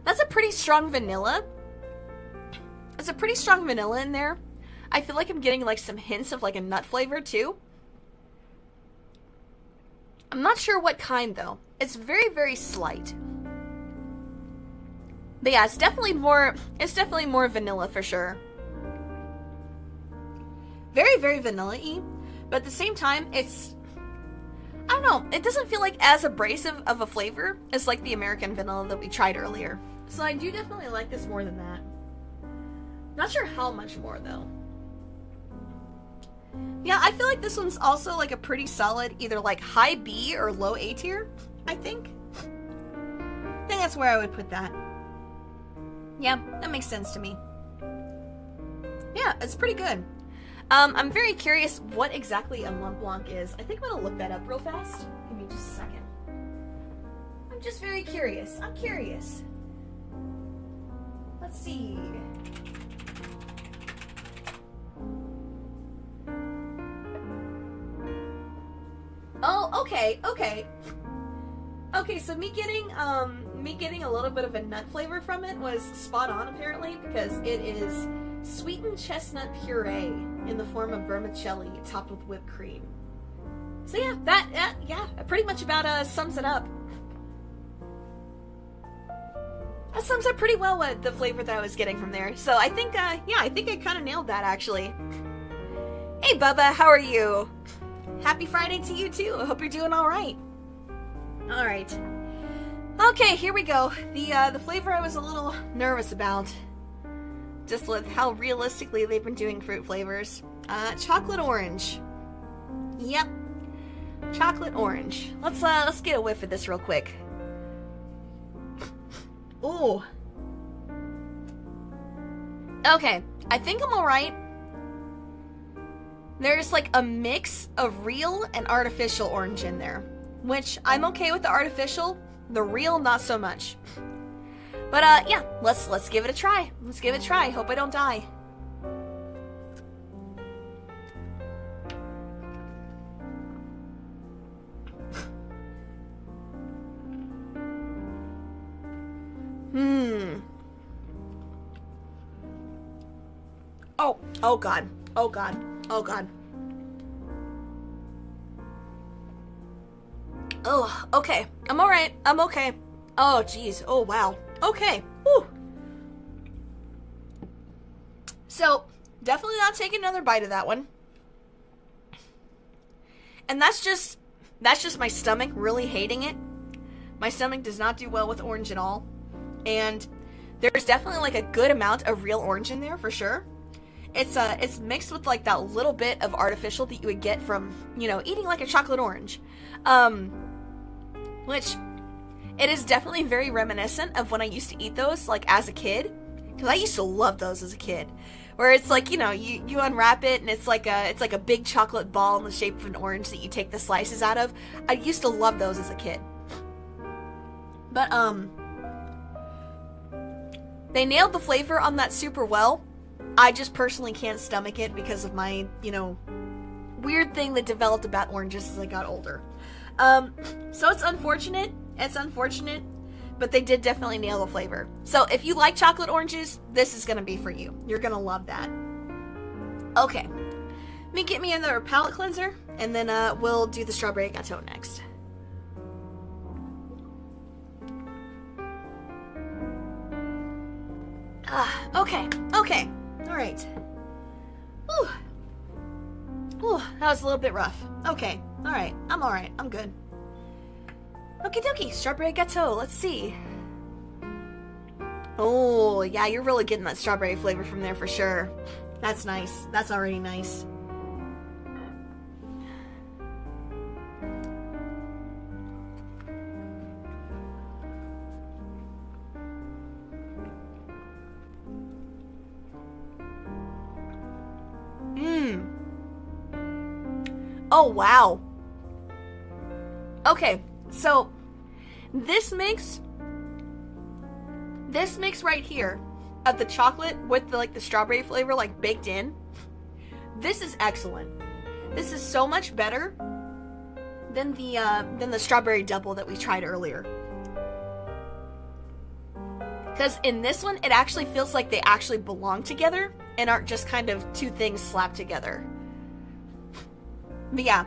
That's a pretty strong vanilla. There's a pretty strong vanilla in there. I feel like I'm getting like some hints of like a nut flavor too. I'm not sure what kind though. It's very, very slight. But yeah, it's definitely more vanilla for sure. Very, very vanilla-y. But at the same time, it's, I don't know, it doesn't feel like as abrasive of a flavor as like the American vanilla that we tried earlier. So I do definitely like this more than that. Not sure how much more though. Yeah, I feel like this one's also like a pretty solid either like high B or low A tier, I think. I think that's where I would put that. Yeah, that makes sense to me. Yeah, it's pretty good. I'm very curious what exactly a Mont Blanc is. I think I'm gonna look that up real fast. Give me just a second. I'm just very curious. I'm curious. Let's see. Oh, okay. Okay, so me getting a little bit of a nut flavor from it was spot on apparently, because it is sweetened chestnut puree in the form of vermicelli topped with whipped cream. So yeah, that pretty much about sums it up. That sums up pretty well what the flavor that I was getting from there. So I think I kind of nailed that actually. Hey Bubba, how are you? Happy Friday to you too. I hope you're doing all right. All right. Okay, here we go. The flavor I was a little nervous about, just with how realistically they've been doing fruit flavors. Chocolate orange. Yep. Chocolate orange. Let's get a whiff of this real quick. Ooh. Okay, I think I'm alright. There's like a mix of real and artificial orange in there, which I'm okay with the artificial, the real not so much. But yeah, let's give it a try. Let's give it a try. Hope I don't die. Oh god. Oh god. Oh god. Oh, okay. I'm alright. I'm okay. Oh, jeez. Oh, wow. Okay. Whew. So, definitely not taking another bite of that one. And that's just my stomach really hating it. My stomach does not do well with orange at all. And there's definitely like a good amount of real orange in there for sure. It's mixed with like that little bit of artificial that you would get from, you know, eating like a chocolate orange. Which It is definitely very reminiscent of when I used to eat those, like, as a kid. Because I used to love those as a kid. Where it's like, you know, you unwrap it and it's like a big chocolate ball in the shape of an orange that you take the slices out of. I used to love those as a kid. But, they nailed the flavor on that super well. I just personally can't stomach it because of my, you know, weird thing that developed about oranges as I got older. So it's unfortunate. It's unfortunate. But they did definitely nail the flavor. So if you like chocolate oranges, this is going to be for you. You're going to love that. Okay. Let me get me another palate cleanser. And then we'll do the strawberry gâteau next. Okay. Okay. Alright. Whew. Whew. That was a little bit rough. Okay. Alright. I'm alright. I'm good. Okie dokie, strawberry gâteau, let's see. Oh, yeah, you're really getting that strawberry flavor from there for sure. That's nice. That's already nice. Mmm. Oh, wow. Okay. So, this mix right here of the chocolate with the, like, the strawberry flavor, like, baked in, this is excellent. This is so much better than the strawberry double that we tried earlier. Because in this one, it actually feels like they actually belong together and aren't just kind of two things slapped together. But yeah.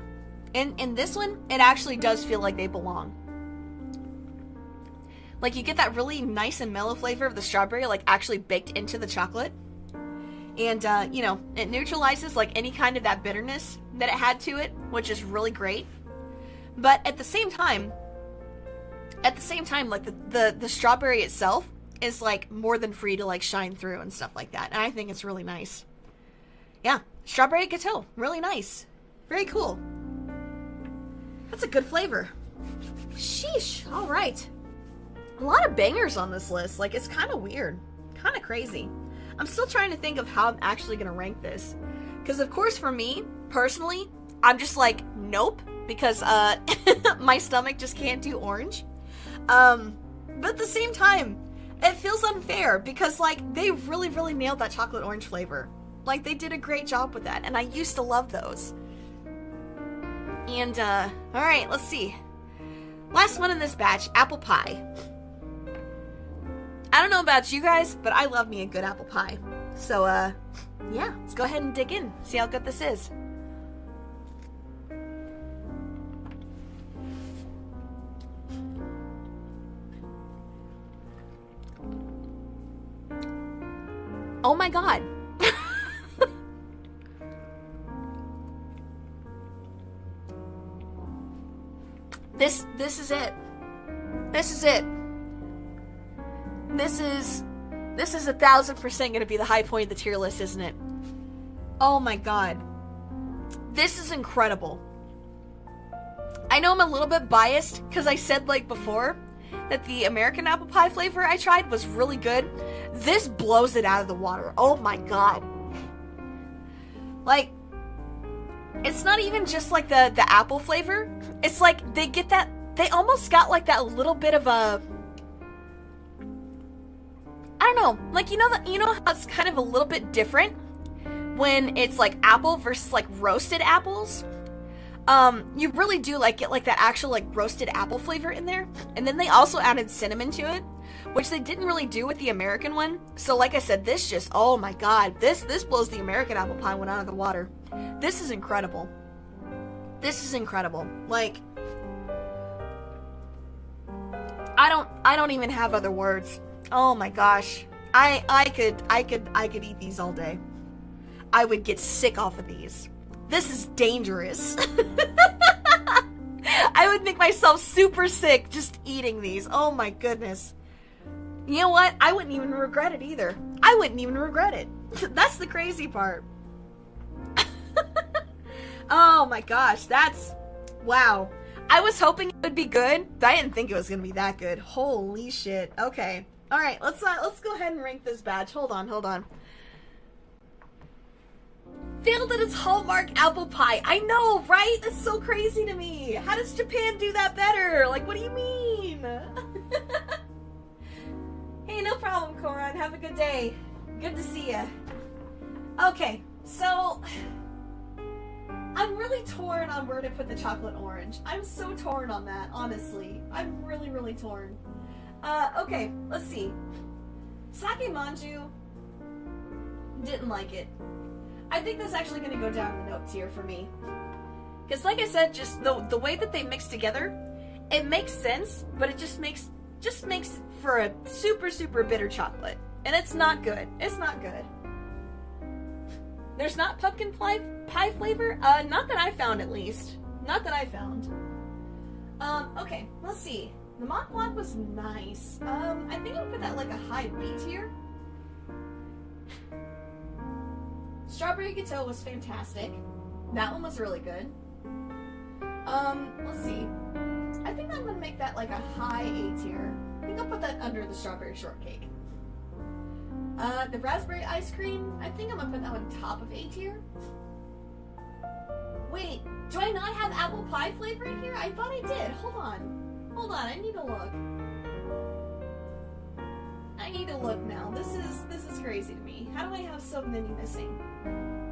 In this one, it actually does feel like they belong. Like, you get that really nice and mellow flavor of the strawberry, like, actually baked into the chocolate. And, you know, it neutralizes, like, any kind of that bitterness that it had to it, which is really great. But at the same time, like, the strawberry itself is, like, more than free to, like, shine through and stuff like that. And I think it's really nice. Yeah, strawberry gâteau, really nice. Very cool. That's a good flavor. Sheesh. All right. A lot of bangers on this list. Like, it's kind of weird. Kind of crazy. I'm still trying to think of how I'm actually going to rank this. Because, of course, for me, personally, I'm just like, nope. Because my stomach just can't do orange. But at the same time, it feels unfair. Because, like, they really, really nailed that chocolate orange flavor. Like, they did a great job with that. And I used to love those. And, alright, let's see. Last one in this batch, apple pie. I don't know about you guys, but I love me a good apple pie. So, yeah, let's go ahead and dig in, see how good this is. Oh my god. This is it. This is it. This is 1000% gonna be the high point of the tier list, isn't it? Oh my god. This is incredible. I know I'm a little bit biased, because I said, like, before, that the American apple pie flavor I tried was really good. This blows it out of the water. Oh my god. Like, it's not even just, like, the apple flavor. It's like, they get that, they almost got, like, that little bit of a, I don't know, like, you know how it's kind of a little bit different when it's, like, apple versus, like, roasted apples? You really do, like, get, like, that actual, like, roasted apple flavor in there. And then they also added cinnamon to it, which they didn't really do with the American one. So, like I said, this just, oh my god, this blows the American apple pie one out of the water. This is incredible. This is incredible. Like, I don't even have other words. Oh my gosh. I could eat these all day. I would get sick off of these. This is dangerous. I would make myself super sick just eating these. Oh my goodness. You know what? I wouldn't even regret it either. I wouldn't even regret it. That's the crazy part. Oh my gosh, that's... Wow. I was hoping it would be good, but I didn't think it was gonna be that good. Holy shit. Okay. Alright, let's go ahead and rank this badge. Hold on. Failed at its hallmark apple pie. I know, right? That's so crazy to me. How does Japan do that better? Like, what do you mean? Hey, no problem, Koran. Have a good day. Good to see ya. Okay, so I'm really torn on where to put the chocolate orange. I'm so torn on that, honestly. I'm really, really torn. Okay, let's see. Sake Manju, didn't like it. I think that's actually going to go down the note tier for me. Because like I said, just the way that they mix together, it makes sense, but it just makes for a super, super bitter chocolate. And it's not good. It's not good. There's not pumpkin pie flavor? Not that I found, at least. Not that I found. Okay, let's see. The Mont Blanc was nice. I think I would put that like a high B tier. Strawberry Gâteau was fantastic. That one was really good. Let's see. I think I'm gonna make that like a high A tier. I think I'll put that under the strawberry shortcake. The raspberry ice cream, I think I'm gonna put that on top of A tier. Wait, do I not have apple pie flavor in here? I thought I did. Hold on, I need to look. I need to look now. This is crazy to me. How do I have so many missing?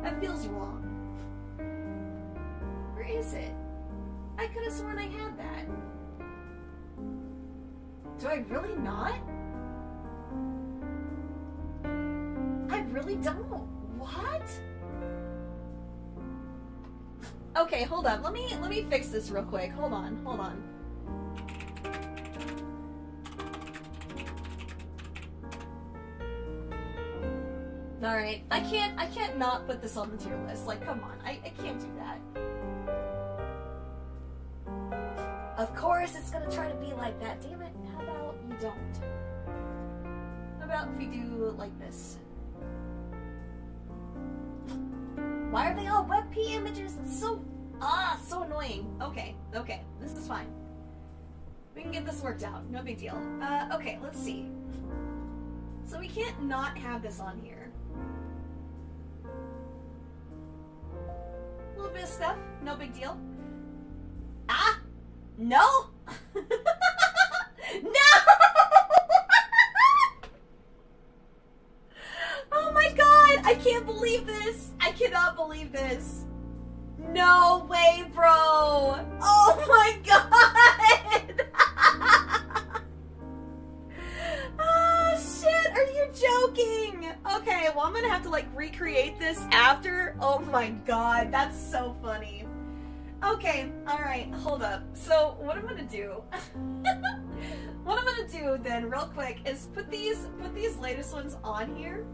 That feels wrong. Where is it? I could have sworn I had that. Do I really not? I really don't. What? Okay, hold on. Let me fix this real quick. Hold on. Alright, I can't not put this on the tier list. Like, come on, I can't do that. Of course it's gonna try to be like that. Damn it, how about you don't? How about if we do it like this? Why are they all WebP images? It's so annoying. Okay, this is fine. We can get this worked out, no big deal. Okay, let's see. So we can't not have this on here. A little bit of stuff, no big deal. Ah! No! No! Oh my god! I can't believe this! I cannot believe this! No way, bro! Oh my god! Oh shit! Are you joking? Okay, well I'm gonna have to like recreate this after. Oh my god, that's so funny. Okay, alright, hold up. So what I'm gonna do what I'm gonna do then real quick is put these latest ones on here.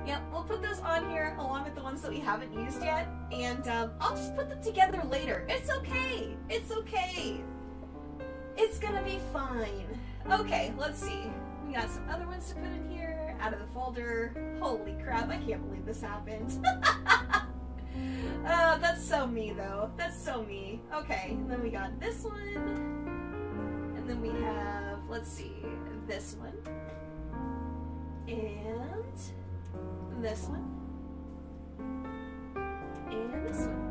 Yep, we'll put those on here along with the ones that we haven't used yet, and I'll just put them together later. It's okay. It's okay. It's gonna be fine. Okay, let's see. We got some other ones to put in here out of the folder. Holy crap, I can't believe this happened. That's so me though. That's so me. Okay, and then we got this one. And then we have, let's see, this one. And this one. And this one.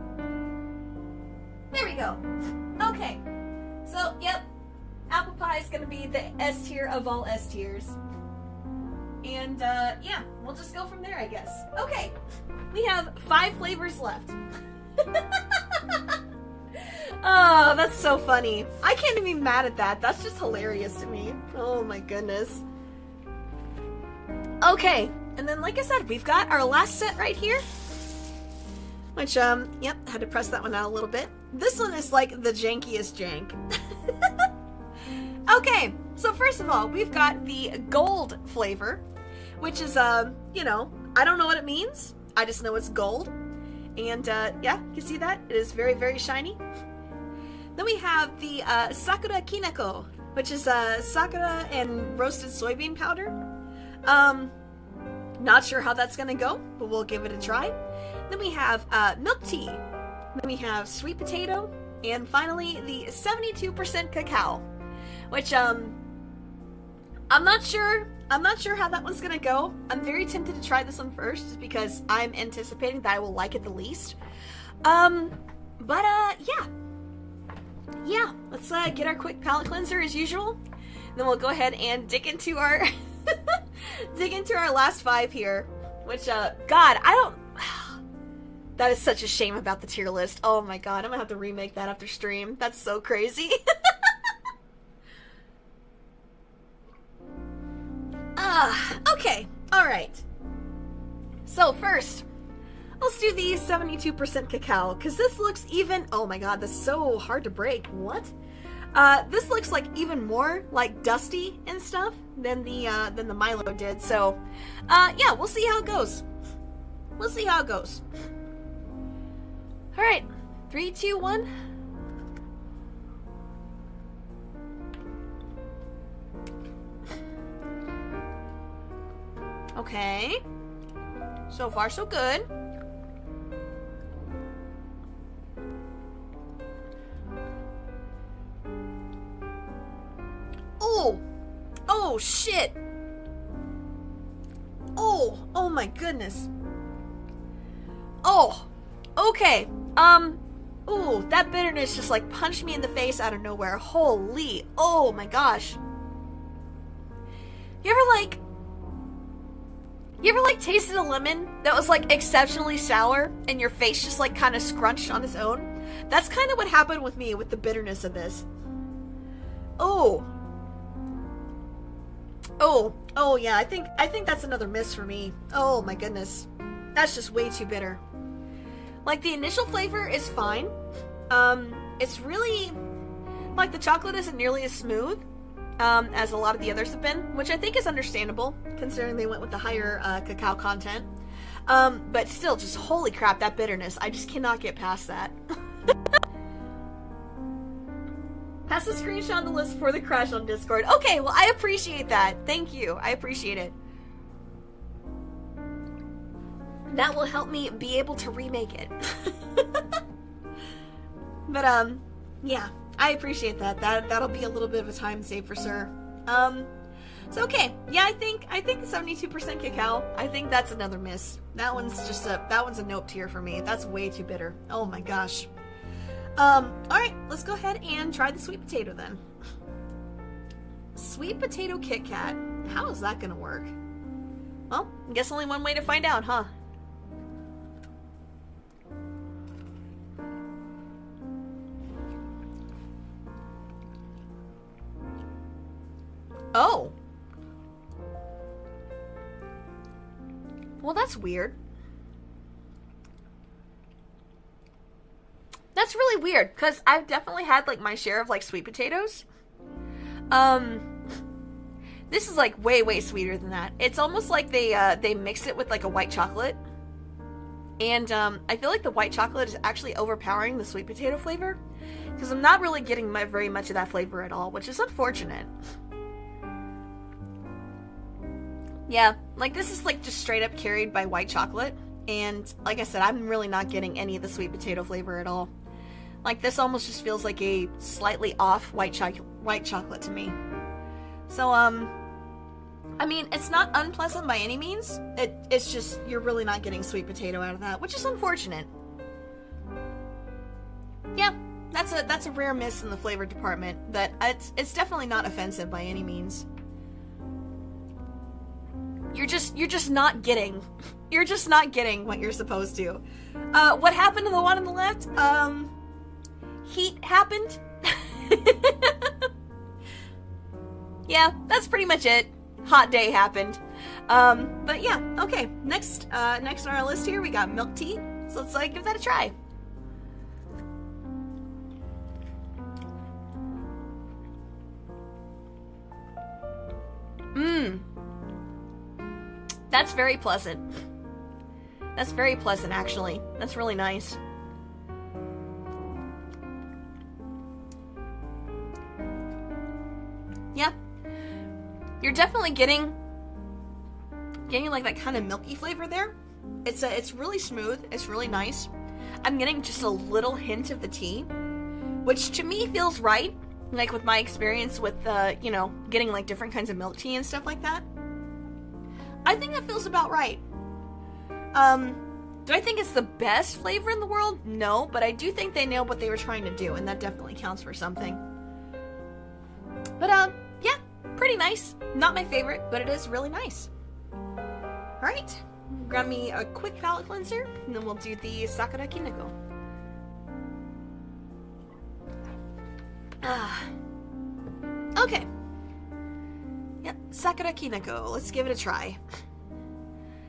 There we go. Okay. So, yep. Apple pie is gonna be the S tier of all S tiers. And, yeah, we'll just go from there, I guess. Okay. We have 5 flavors left. Oh, that's so funny. I can't even be mad at that. That's just hilarious to me. Oh my goodness. Okay, and then like I said, we've got our last set right here. Which, yep, had to press that one out a little bit. This one is like the jankiest jank. Okay, so first of all, we've got the gold flavor, which is, you know, I don't know what it means. I just know it's gold. And, yeah, you can see that? It is very, very shiny. Then we have the Sakura Kineko, which is sakura and roasted soybean powder. Not sure how that's gonna go, but we'll give it a try. Then we have milk tea. Then we have sweet potato And finally, the 72% cacao, which, I'm not sure how that one's gonna go. I'm very tempted to try this one first, just because I'm anticipating that I will like it the least. Yeah, let's get our quick palate cleanser as usual. Then we'll go ahead and dig into our last 5 here, which God, that is such a shame about the tier list. Oh my God, I'm gonna have to remake that after stream. That's so crazy. Okay, alright. So first, let's do the 72% cacao, because this looks even, oh my God, this is so hard to break. What? This looks like even more like dusty and stuff than the Milo did. So, yeah, we'll see how it goes. We'll see how it goes. All right, 3, 2, 1. Okay. So far, so good. Oh shit. Oh my goodness. Oh, okay. Ooh, that bitterness just like punched me in the face out of nowhere. Holy, oh my gosh. You ever tasted a lemon that was like exceptionally sour and your face just like kind of scrunched on its own? That's kind of what happened with me with the bitterness of this. Oh yeah, I think that's another miss for me. Oh my goodness. That's just way too bitter. Like, the initial flavor is fine. It's really, like, the chocolate isn't nearly as smooth as a lot of the others have been, which I think is understandable, considering they went with the higher cacao content. But still, just holy crap, that bitterness. I just cannot get past that. Pass the screenshot on the list for the crash on Discord. Okay, well, I appreciate that. Thank you. I appreciate it. That will help me be able to remake it. But, yeah, I appreciate that. That'll be a little bit of a time save for sure. So okay, yeah, I think the 72% cacao, I think that's another miss. That one's a nope tier for me. That's way too bitter. Oh my gosh. Alright, let's go ahead and try the sweet potato then. Sweet potato Kit Kat. How is that gonna work? Well, I guess only one way to find out, huh? Oh. Well, that's weird. That's really weird, because I've definitely had, like, my share of, like, sweet potatoes. This is, like, way, way sweeter than that. It's almost like they mix it with, like, a white chocolate. And, I feel like the white chocolate is actually overpowering the sweet potato flavor. Because I'm not really getting very much of that flavor at all, which is unfortunate. Yeah, like, this is, like, just straight up carried by white chocolate. And, like I said, I'm really not getting any of the sweet potato flavor at all. Like, this almost just feels like a slightly off white chocolate to me. So, I mean, it's not unpleasant by any means. It's just, you're really not getting sweet potato out of that, which is unfortunate. Yeah, that's a rare miss in the flavor department, but it's definitely not offensive by any means. You're just not getting what you're supposed to. What happened to the one on the left? Heat happened. Yeah, that's pretty much it. Hot day happened. But yeah, okay. Next on our list here, we got milk tea. So let's give that a try. That's very pleasant. That's very pleasant, actually. That's really nice. Yeah. You're definitely getting like that kind of milky flavor there. It's really smooth. It's really nice. I'm getting just a little hint of the tea, which to me feels right, like with my experience with, you know, getting like different kinds of milk tea and stuff like that. I think that feels about right. Do I think it's the best flavor in the world? No, but I do think they nailed what they were trying to do, and that definitely counts for something. But, yeah, pretty nice. Not my favorite, but it is really nice. Alright, grab me a quick palate cleanser, and then we'll do the Sakura Kineko. Okay. Yep, Sakura Kineko. Let's give it a try.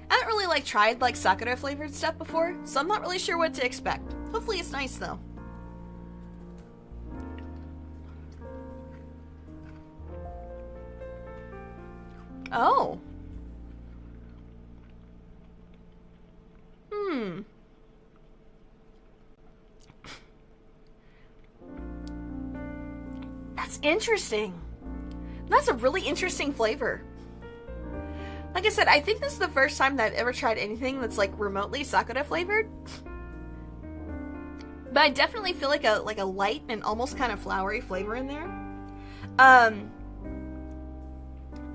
I haven't really tried Sakura flavored stuff before, so I'm not really sure what to expect. Hopefully it's nice though. Oh. That's interesting. That's a really interesting flavor. Like I said, I think this is the first time that I've ever tried anything that's remotely Sakura flavored. But I definitely feel like a light and almost kind of flowery flavor in there. I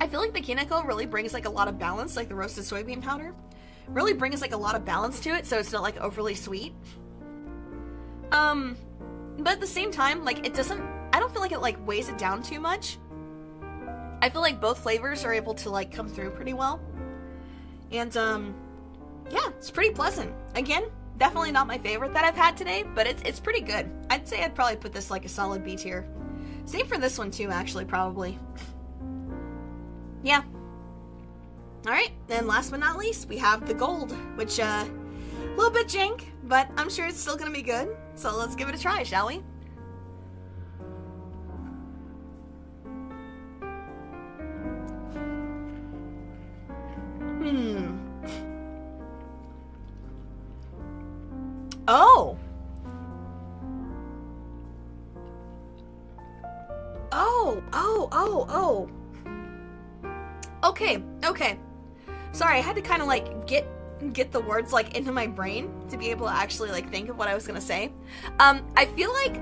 feel like the Kineko really brings a lot of balance, the roasted soybean powder. Really brings a lot of balance to it, so it's not overly sweet. But at the same time, it doesn't, I don't feel like it weighs it down too much. I feel like both flavors are able to come through pretty well. And yeah, it's pretty pleasant. Again, definitely not my favorite that I've had today, but it's pretty good. I'd say I'd probably put this a solid B tier. Same for this one too, actually, probably. Yeah. Alright, then last but not least, we have the gold, which a little bit jank, but I'm sure it's still gonna be good. So let's give it a try, shall we? Oh. Oh. Okay. Sorry, I had to kind of get the words into my brain to be able to actually think of what I was gonna say. I feel like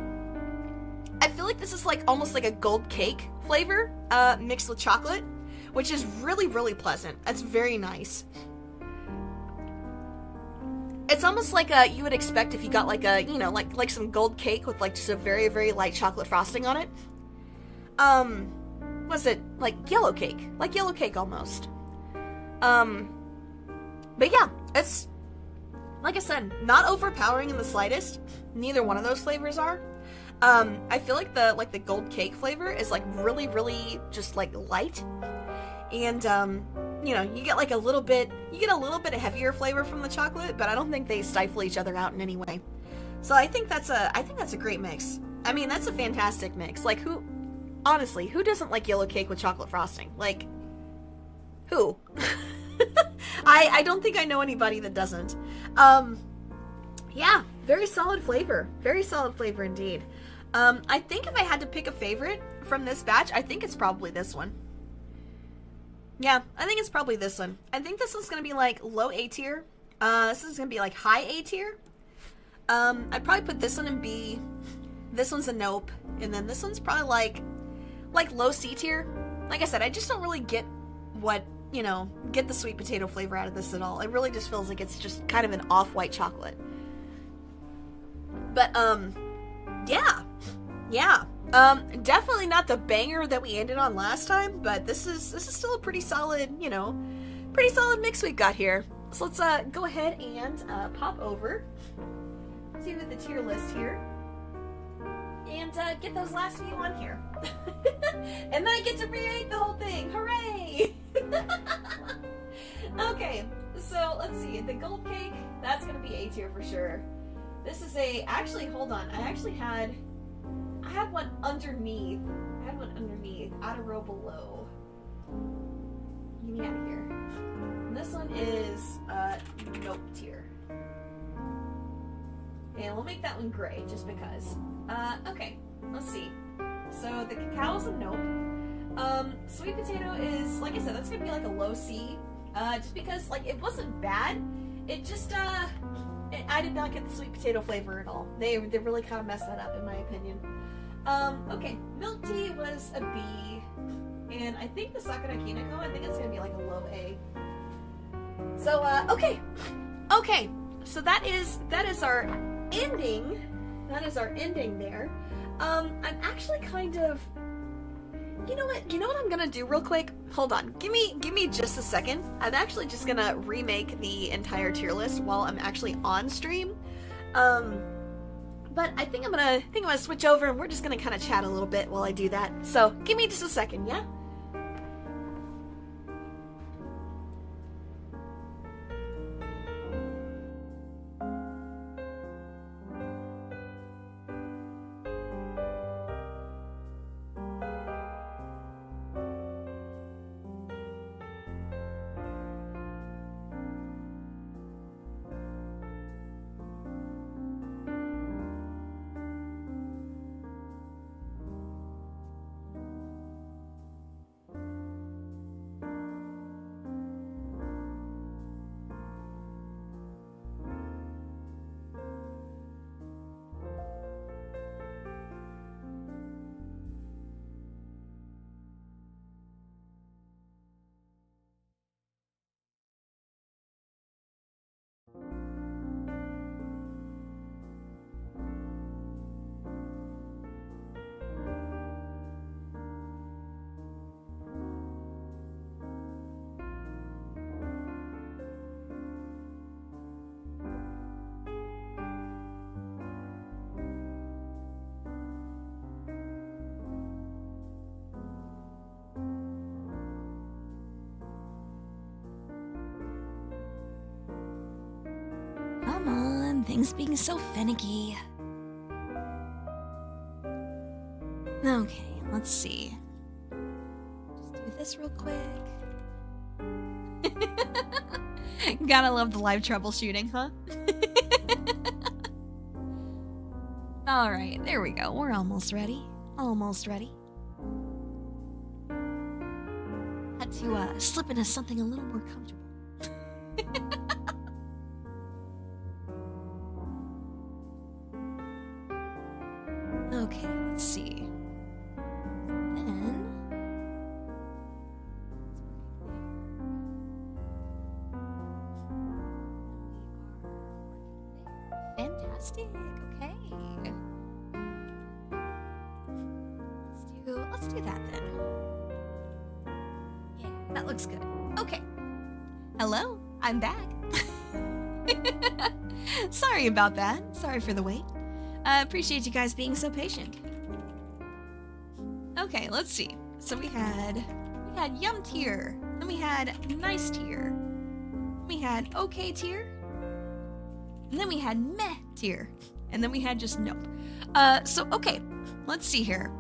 this is almost a gold cake flavor mixed with chocolate, which is really, really pleasant. That's very nice. It's almost you would expect if you got a, you know, some gold cake with just a very, very light chocolate frosting on it. Was it yellow cake? Yellow cake almost. But yeah, it's, like I said, not overpowering in the slightest. Neither one of those flavors are. I feel like the gold cake flavor is really, really just light. And, you know, you get a little bit of heavier flavor from the chocolate, but I don't think they stifle each other out in any way. So I think that's a great mix. I mean, that's a fantastic mix. Honestly, who doesn't like yellow cake with chocolate frosting? Who? I don't think I know anybody that doesn't. Yeah, very solid flavor. Very solid flavor indeed. I think if I had to pick a favorite from this batch, I think it's probably this one. Yeah, I think it's probably this one. I think this one's gonna be low A tier. This is gonna be high A tier. I'd probably put this one in B. This one's a nope, and then this one's probably low C tier. Like I said, I just don't really get the sweet potato flavor out of this at all. It really just feels like it's just kind of an off-white chocolate. But yeah. Definitely not the banger that we ended on last time, but this is still a pretty solid, pretty solid mix we've got here. So let's go ahead and pop over to the tier list here and get those last few on here. And then I get to re-rate the whole thing. Hooray! Okay, so let's see. The gold cake, that's gonna be A tier for sure. This is actually, hold on. I had one underneath. Out a row below. Get me out of here. And this one is nope tier. And we'll make that one gray just because. Okay, let's see. So the cacao is a nope. Sweet potato is, like I said, that's gonna be a low C. Just because it wasn't bad. It just I did not get the sweet potato flavor at all. They really kind of messed that up in my opinion. Okay, milk tea was a B, and I think the Sakura Kinoko, I think it's gonna be like a low A. So okay, so that is our ending. That is our ending there. I'm actually kind of, you know what I'm gonna do real quick? Hold on, give me just a second. I'm actually just gonna remake the entire tier list while I'm actually on stream. But I think I'm gonna switch over and we're just gonna kind of chat a little bit while I do that. So give me just a second, yeah? Come on, things being so finicky. Okay, let's see. Just do this real quick. Gotta love the live troubleshooting, huh? Alright, there we go. We're almost ready. Almost ready. Had to slip into something a little more comfortable. Okay, let's see. Then fantastic. Okay. Let's do that then. Yeah, that looks good. Okay. Hello, I'm back. Sorry about that. Sorry for the wait. Appreciate you guys being so patient. Okay, let's see. So we had yum tier, then we had nice tier, we had okay tier, and then we had meh tier, and then we had just nope. So okay, let's see here.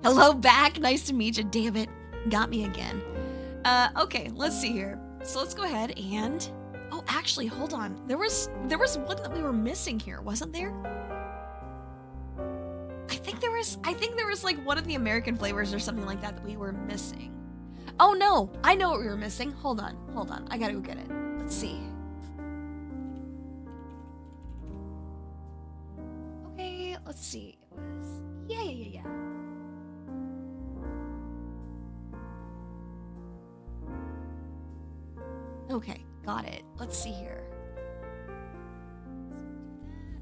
Hello back, nice to meet you. Damn it, got me again. Okay, let's see here. So let's go ahead and. Oh, actually, hold on. There was one that we were missing here, wasn't there? I think there was like one of the American flavors or something like that we were missing. Oh no, I know what we were missing. Hold on. I gotta go get it. Let's see. Okay, let's see. It was yeah. Okay. Got it. Let's see here.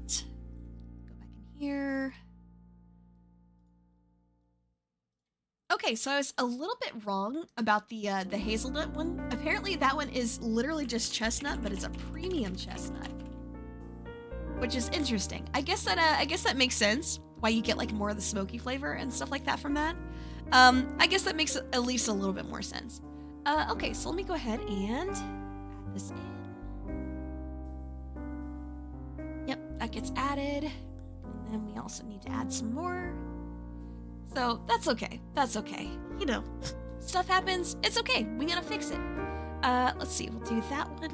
So do that. Go back in here. Okay, so I was a little bit wrong about the hazelnut one. Apparently that one is literally just chestnut, but it's a premium chestnut, which is interesting. I guess that makes sense why you get like more of the smoky flavor and stuff like that from that. I guess that makes at least a little bit more sense. Okay, so let me go ahead and this in. Yep, that gets added. And then we also need to add some more. So that's okay. That's okay. You know, stuff happens. It's okay. We gotta fix it. Let's see. We'll do that one.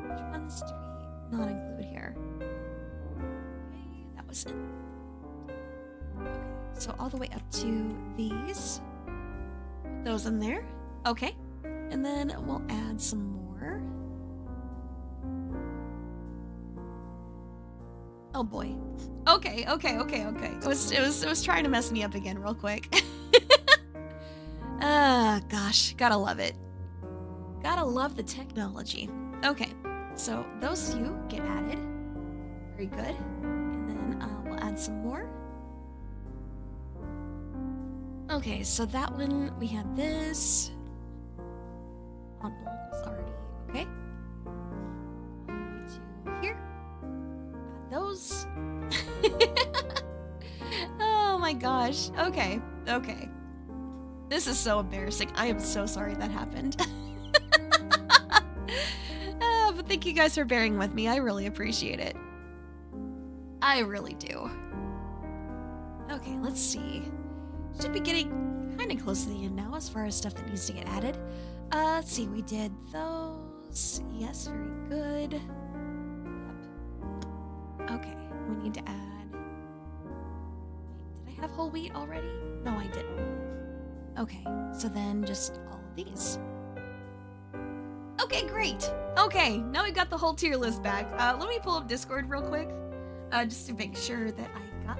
Which ones do we not include here? Okay, that was it. Okay, so all the way up to these. Put those in there. Okay. And then we'll add some more. Oh boy. Okay. It was trying to mess me up again real quick. Gosh, gotta love it. Gotta love the technology. Okay, so those two get added. Very good. And then we'll add some more. Okay, so that one, we had this. Envelope is already okay. All the way to here. Add those. Oh my gosh. Okay. This is so embarrassing. I am so sorry that happened. But thank you guys for bearing with me. I really appreciate it. I really do. Okay, let's see. Should be getting kind of close to the end now as far as stuff that needs to get added. Let's see, we did those. Yes, very good. Yep. Okay, we need to add... Wait, did I have whole wheat already? No, I didn't. Okay, so then just all of these. Okay, great. Okay, now we've got the whole tier list back. Let me pull up Discord real quick, just to make sure that I got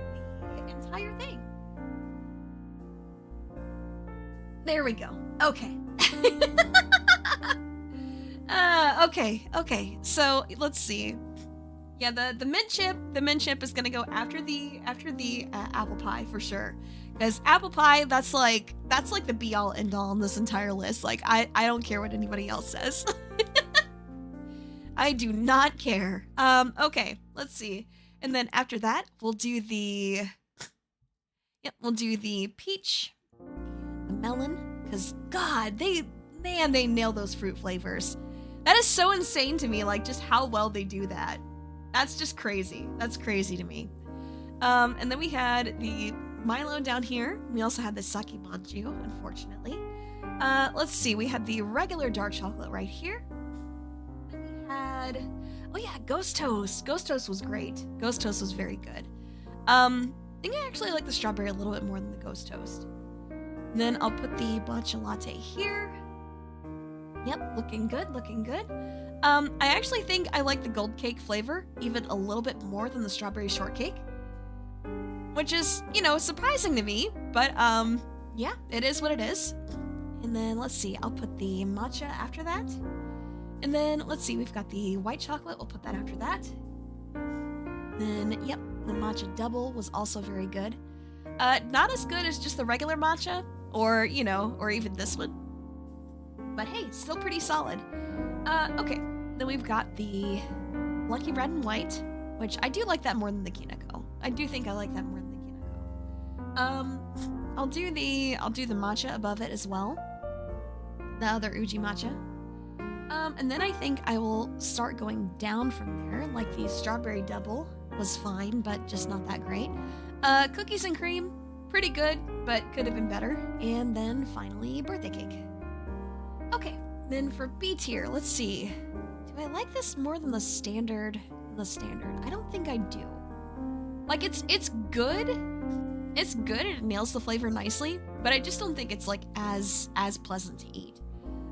the entire thing. There we go. Okay. Okay. So let's see. Yeah, the mint chip is gonna go after the apple pie for sure. Because apple pie, that's like the be all end all in this entire list. Like I don't care what anybody else says. I do not care. Okay, let's see. And then after that, we'll do the peach and the melon. Because God, they nail those fruit flavors. That is so insane to me, like just how well they do that. That's just crazy. That's crazy to me. And then we had the Milo down here. We also had the sake manju, unfortunately. Let's see. We had the regular dark chocolate right here. And we had... Oh yeah, Ghost Toast. Ghost Toast was great. Ghost Toast was very good. I think I actually like the strawberry a little bit more than the Ghost Toast. And then I'll put the matcha latte here. Yep, looking good. I actually think I like the gold cake flavor even a little bit more than the strawberry shortcake. Which is, surprising to me, but yeah, it is what it is. And then let's see, I'll put the matcha after that. And then let's see, we've got the white chocolate, we'll put that after that. Then, yep, the matcha double was also very good. Not as good as just the regular matcha, or even this one. But hey, still pretty solid. Okay, then we've got the Lucky Red and White, which I do like that more than the Kinako. I do think I like that more than the Kinako. I'll do the matcha above it as well. The other Uji matcha. And then I think I will start going down from there, like the strawberry double was fine, but just not that great. Cookies and cream, pretty good, but could have been better. And then finally, birthday cake. Okay, then for B tier, let's see. Do I like this more than the standard? I don't think I do. Like, it's good. It's good, it nails the flavor nicely, but I just don't think it's, like, as pleasant to eat.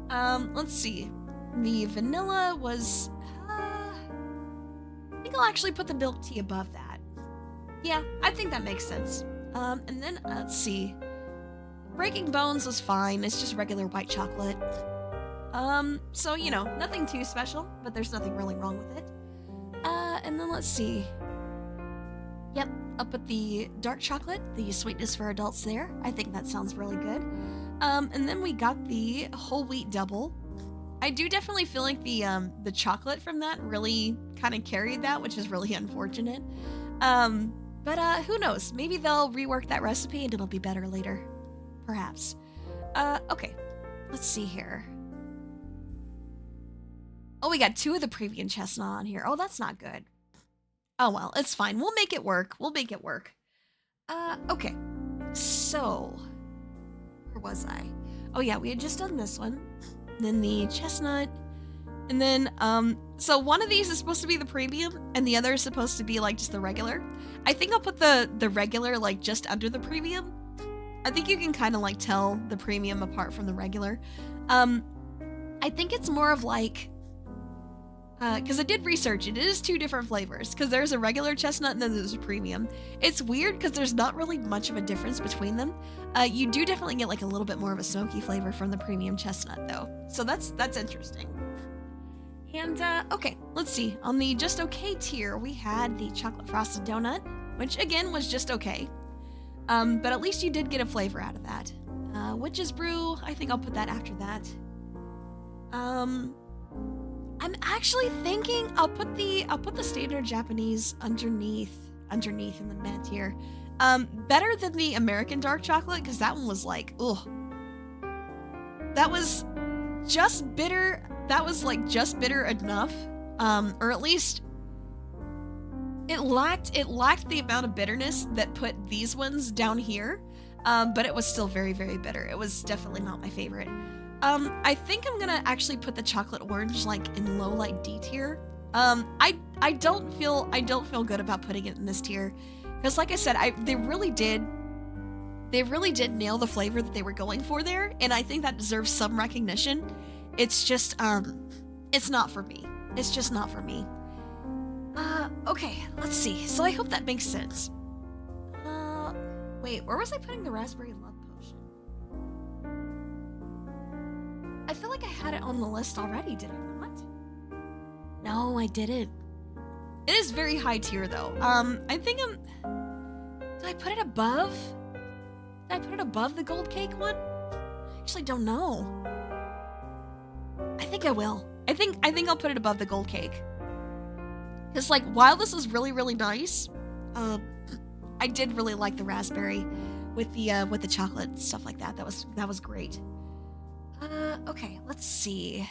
Let's see. The vanilla was... I think I'll actually put the milk tea above that. Yeah, I think that makes sense. And then, let's see. Breaking Bones was fine. It's just regular white chocolate. So, nothing too special, but there's nothing really wrong with it. And then let's see. Yep, I'll put the dark chocolate, the sweetness for adults there. I think that sounds really good. And then we got the whole wheat double. I do definitely feel like the chocolate from that really kind of carried that, which is really unfortunate. But who knows? Maybe they'll rework that recipe and it'll be better later. Perhaps. Okay. Let's see here. Oh, we got 2 of the premium chestnut on here. Oh, that's not good. Oh, well, it's fine. We'll make it work. Okay. So, where was I? Oh, yeah, we had just done this one. Then the chestnut. And then, so one of these is supposed to be the premium, and the other is supposed to be, like, just the regular. I think I'll put the regular, like, just under the premium. I think you can kind of, like, tell the premium apart from the regular. I think it's more of, like... because I did research it. It is 2 different flavors, because there's a regular chestnut and then there's a premium. It's weird because there's not really much of a difference between them. You do definitely get like a little bit more of a smoky flavor from the premium chestnut though. So that's interesting. And okay, let's see. On the just okay tier, we had the chocolate frosted donut, which again was just okay. But at least you did get a flavor out of that. Witch's brew, I think I'll put that after that. I'm actually thinking I'll put the standard Japanese underneath in the meh tier. Better than the American dark chocolate, because that one was like, ugh. That was just bitter. That was like just bitter enough. Or at least it lacked the amount of bitterness that put these ones down here. But it was still very, very bitter. It was definitely not my favorite. I think I'm gonna actually put the chocolate orange like in low light D tier. I don't feel good about putting it in this tier, because like I said, they really did nail the flavor that they were going for there, and I think that deserves some recognition. It's just it's not for me. It's just not for me. Okay, let's see. So I hope that makes sense. Wait, where was I putting the raspberry love potion? I feel like I had it on the list already, did I not? No, I didn't. It is very high tier though. I think did I put it above? Did I put it above the gold cake one? I actually don't know. I think I will. I think I'll put it above the gold cake. Cause like, while this is really, really nice, I did really like the raspberry with the chocolate and stuff like that. That was great. Okay, let's see.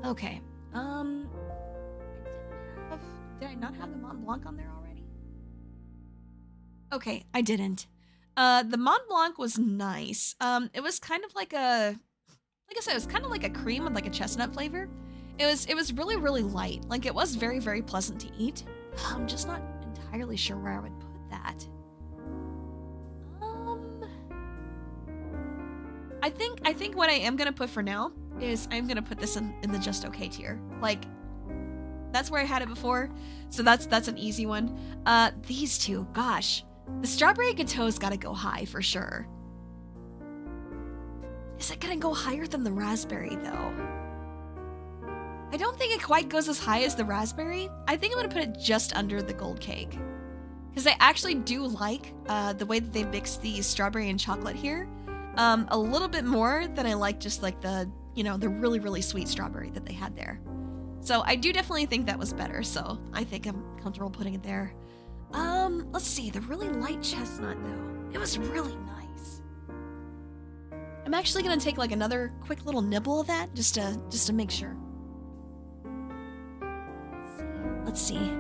Okay. Did I not have the Mont Blanc on there already? Okay, I didn't. The Mont Blanc was nice. It was kind of like I said, it was kind of like a cream with like a chestnut flavor. It was really, really light. Like, it was very, very pleasant to eat. I'm just not entirely sure where I would put that. I think what I am gonna put for now is I'm gonna put this in the just okay tier. Like, that's where I had it before, so that's an easy one. These two, gosh, the strawberry gâteau's gotta go high for sure. Is it gonna go higher than the raspberry though? I don't think it quite goes as high as the raspberry. I think I'm gonna put it just under the gold cake, because I actually do like the way that they mix the strawberry and chocolate here a little bit more than I like just like the really, really sweet strawberry that they had there. So I do definitely think that was better, so I think I'm comfortable putting it there. Let's see, the really light chestnut though, it was really nice. I'm actually gonna take like another quick little nibble of that just to make sure. Let's see.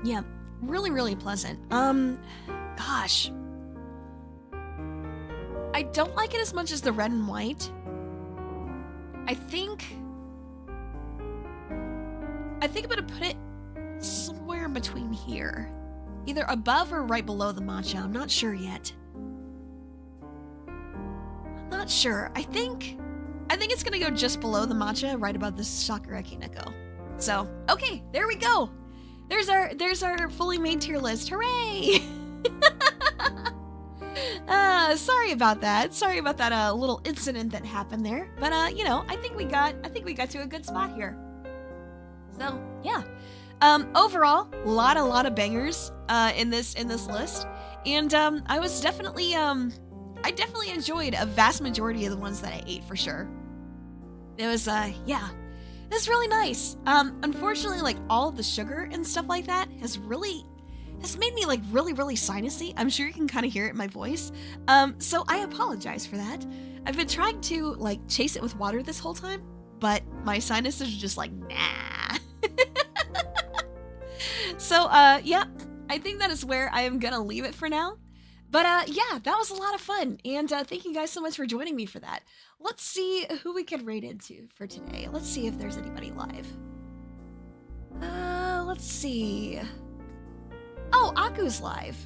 Yep. Really, really pleasant. Gosh. I don't like it as much as the red and white. I think I'm gonna put it somewhere in between here. Either above or right below the matcha. I'm not sure yet. I'm not sure. I think it's gonna go just below the matcha, right above the Sakuraki Neko. So, okay, there we go. There's our fully made tier list. Hooray! Sorry about that little incident that happened there. But I think we got to a good spot here. So, yeah. Overall, a lot of bangers in this list. And I definitely enjoyed a vast majority of the ones that I ate for sure. It was it's really nice. Unfortunately, like, all of the sugar and stuff like that has made me like really, really sinusy. I'm sure you can kind of hear it in my voice. So I apologize for that. I've been trying to like chase it with water this whole time, but my sinuses are just like, nah. So yeah, I think that is where I am gonna leave it for now. But yeah, that was a lot of fun, and thank you guys so much for joining me for that. Let's see who we can raid into for today. Let's see if there's anybody live. Let's see. Oh, Aku's live.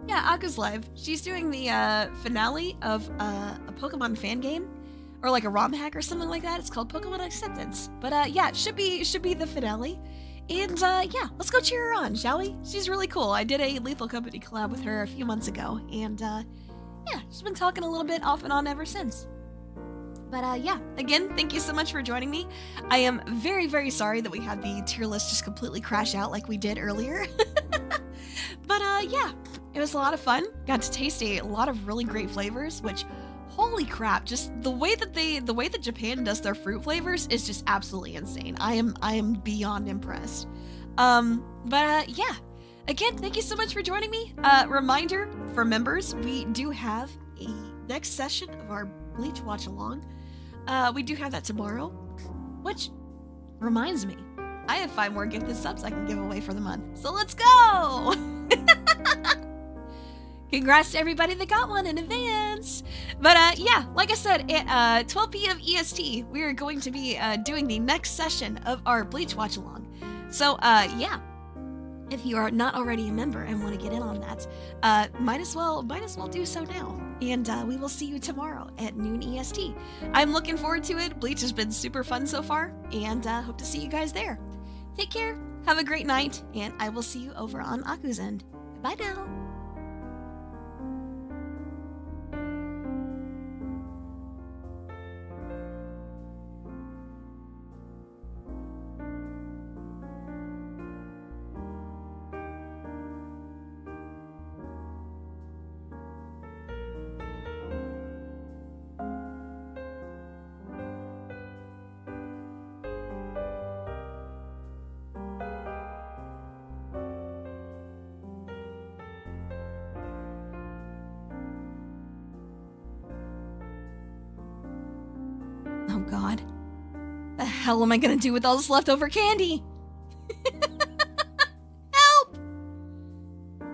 Yeah, Aku's live. She's doing the finale of a Pokemon fan game, or like a ROM hack or something like that. It's called Pokemon Acceptance. But yeah, it should be the finale. And yeah, let's go cheer her on, shall we? She's really cool. I did a Lethal Company collab with her a few months ago, and yeah, she's been talking a little bit off and on ever since. But yeah, again, thank you so much for joining me. I am very, very sorry that we had the tier list just completely crash out like we did earlier. But yeah, it was a lot of fun. Got to taste a lot of really great flavors, which, holy crap, just the way that Japan does their fruit flavors is just absolutely insane. I am beyond impressed. But yeah, again, thank you so much for joining me. Reminder for members, we do have a next session of our Bleach watch along. We do have that tomorrow, which reminds me, I have 5 more gifted subs I can give away for the month. So let's go! Congrats to everybody that got one in advance. But yeah, like I said, at 12 p.m. EST, we are going to be doing the next session of our Bleach watch along. So yeah, if you are not already a member and want to get in on that, might as well do so now. And we will see you tomorrow at noon EST. I'm looking forward to it. Bleach has been super fun so far, and hope to see you guys there. Take care, have a great night, and I will see you over on Aku's end. Bye now. Oh God. The hell am I gonna do with all this leftover candy?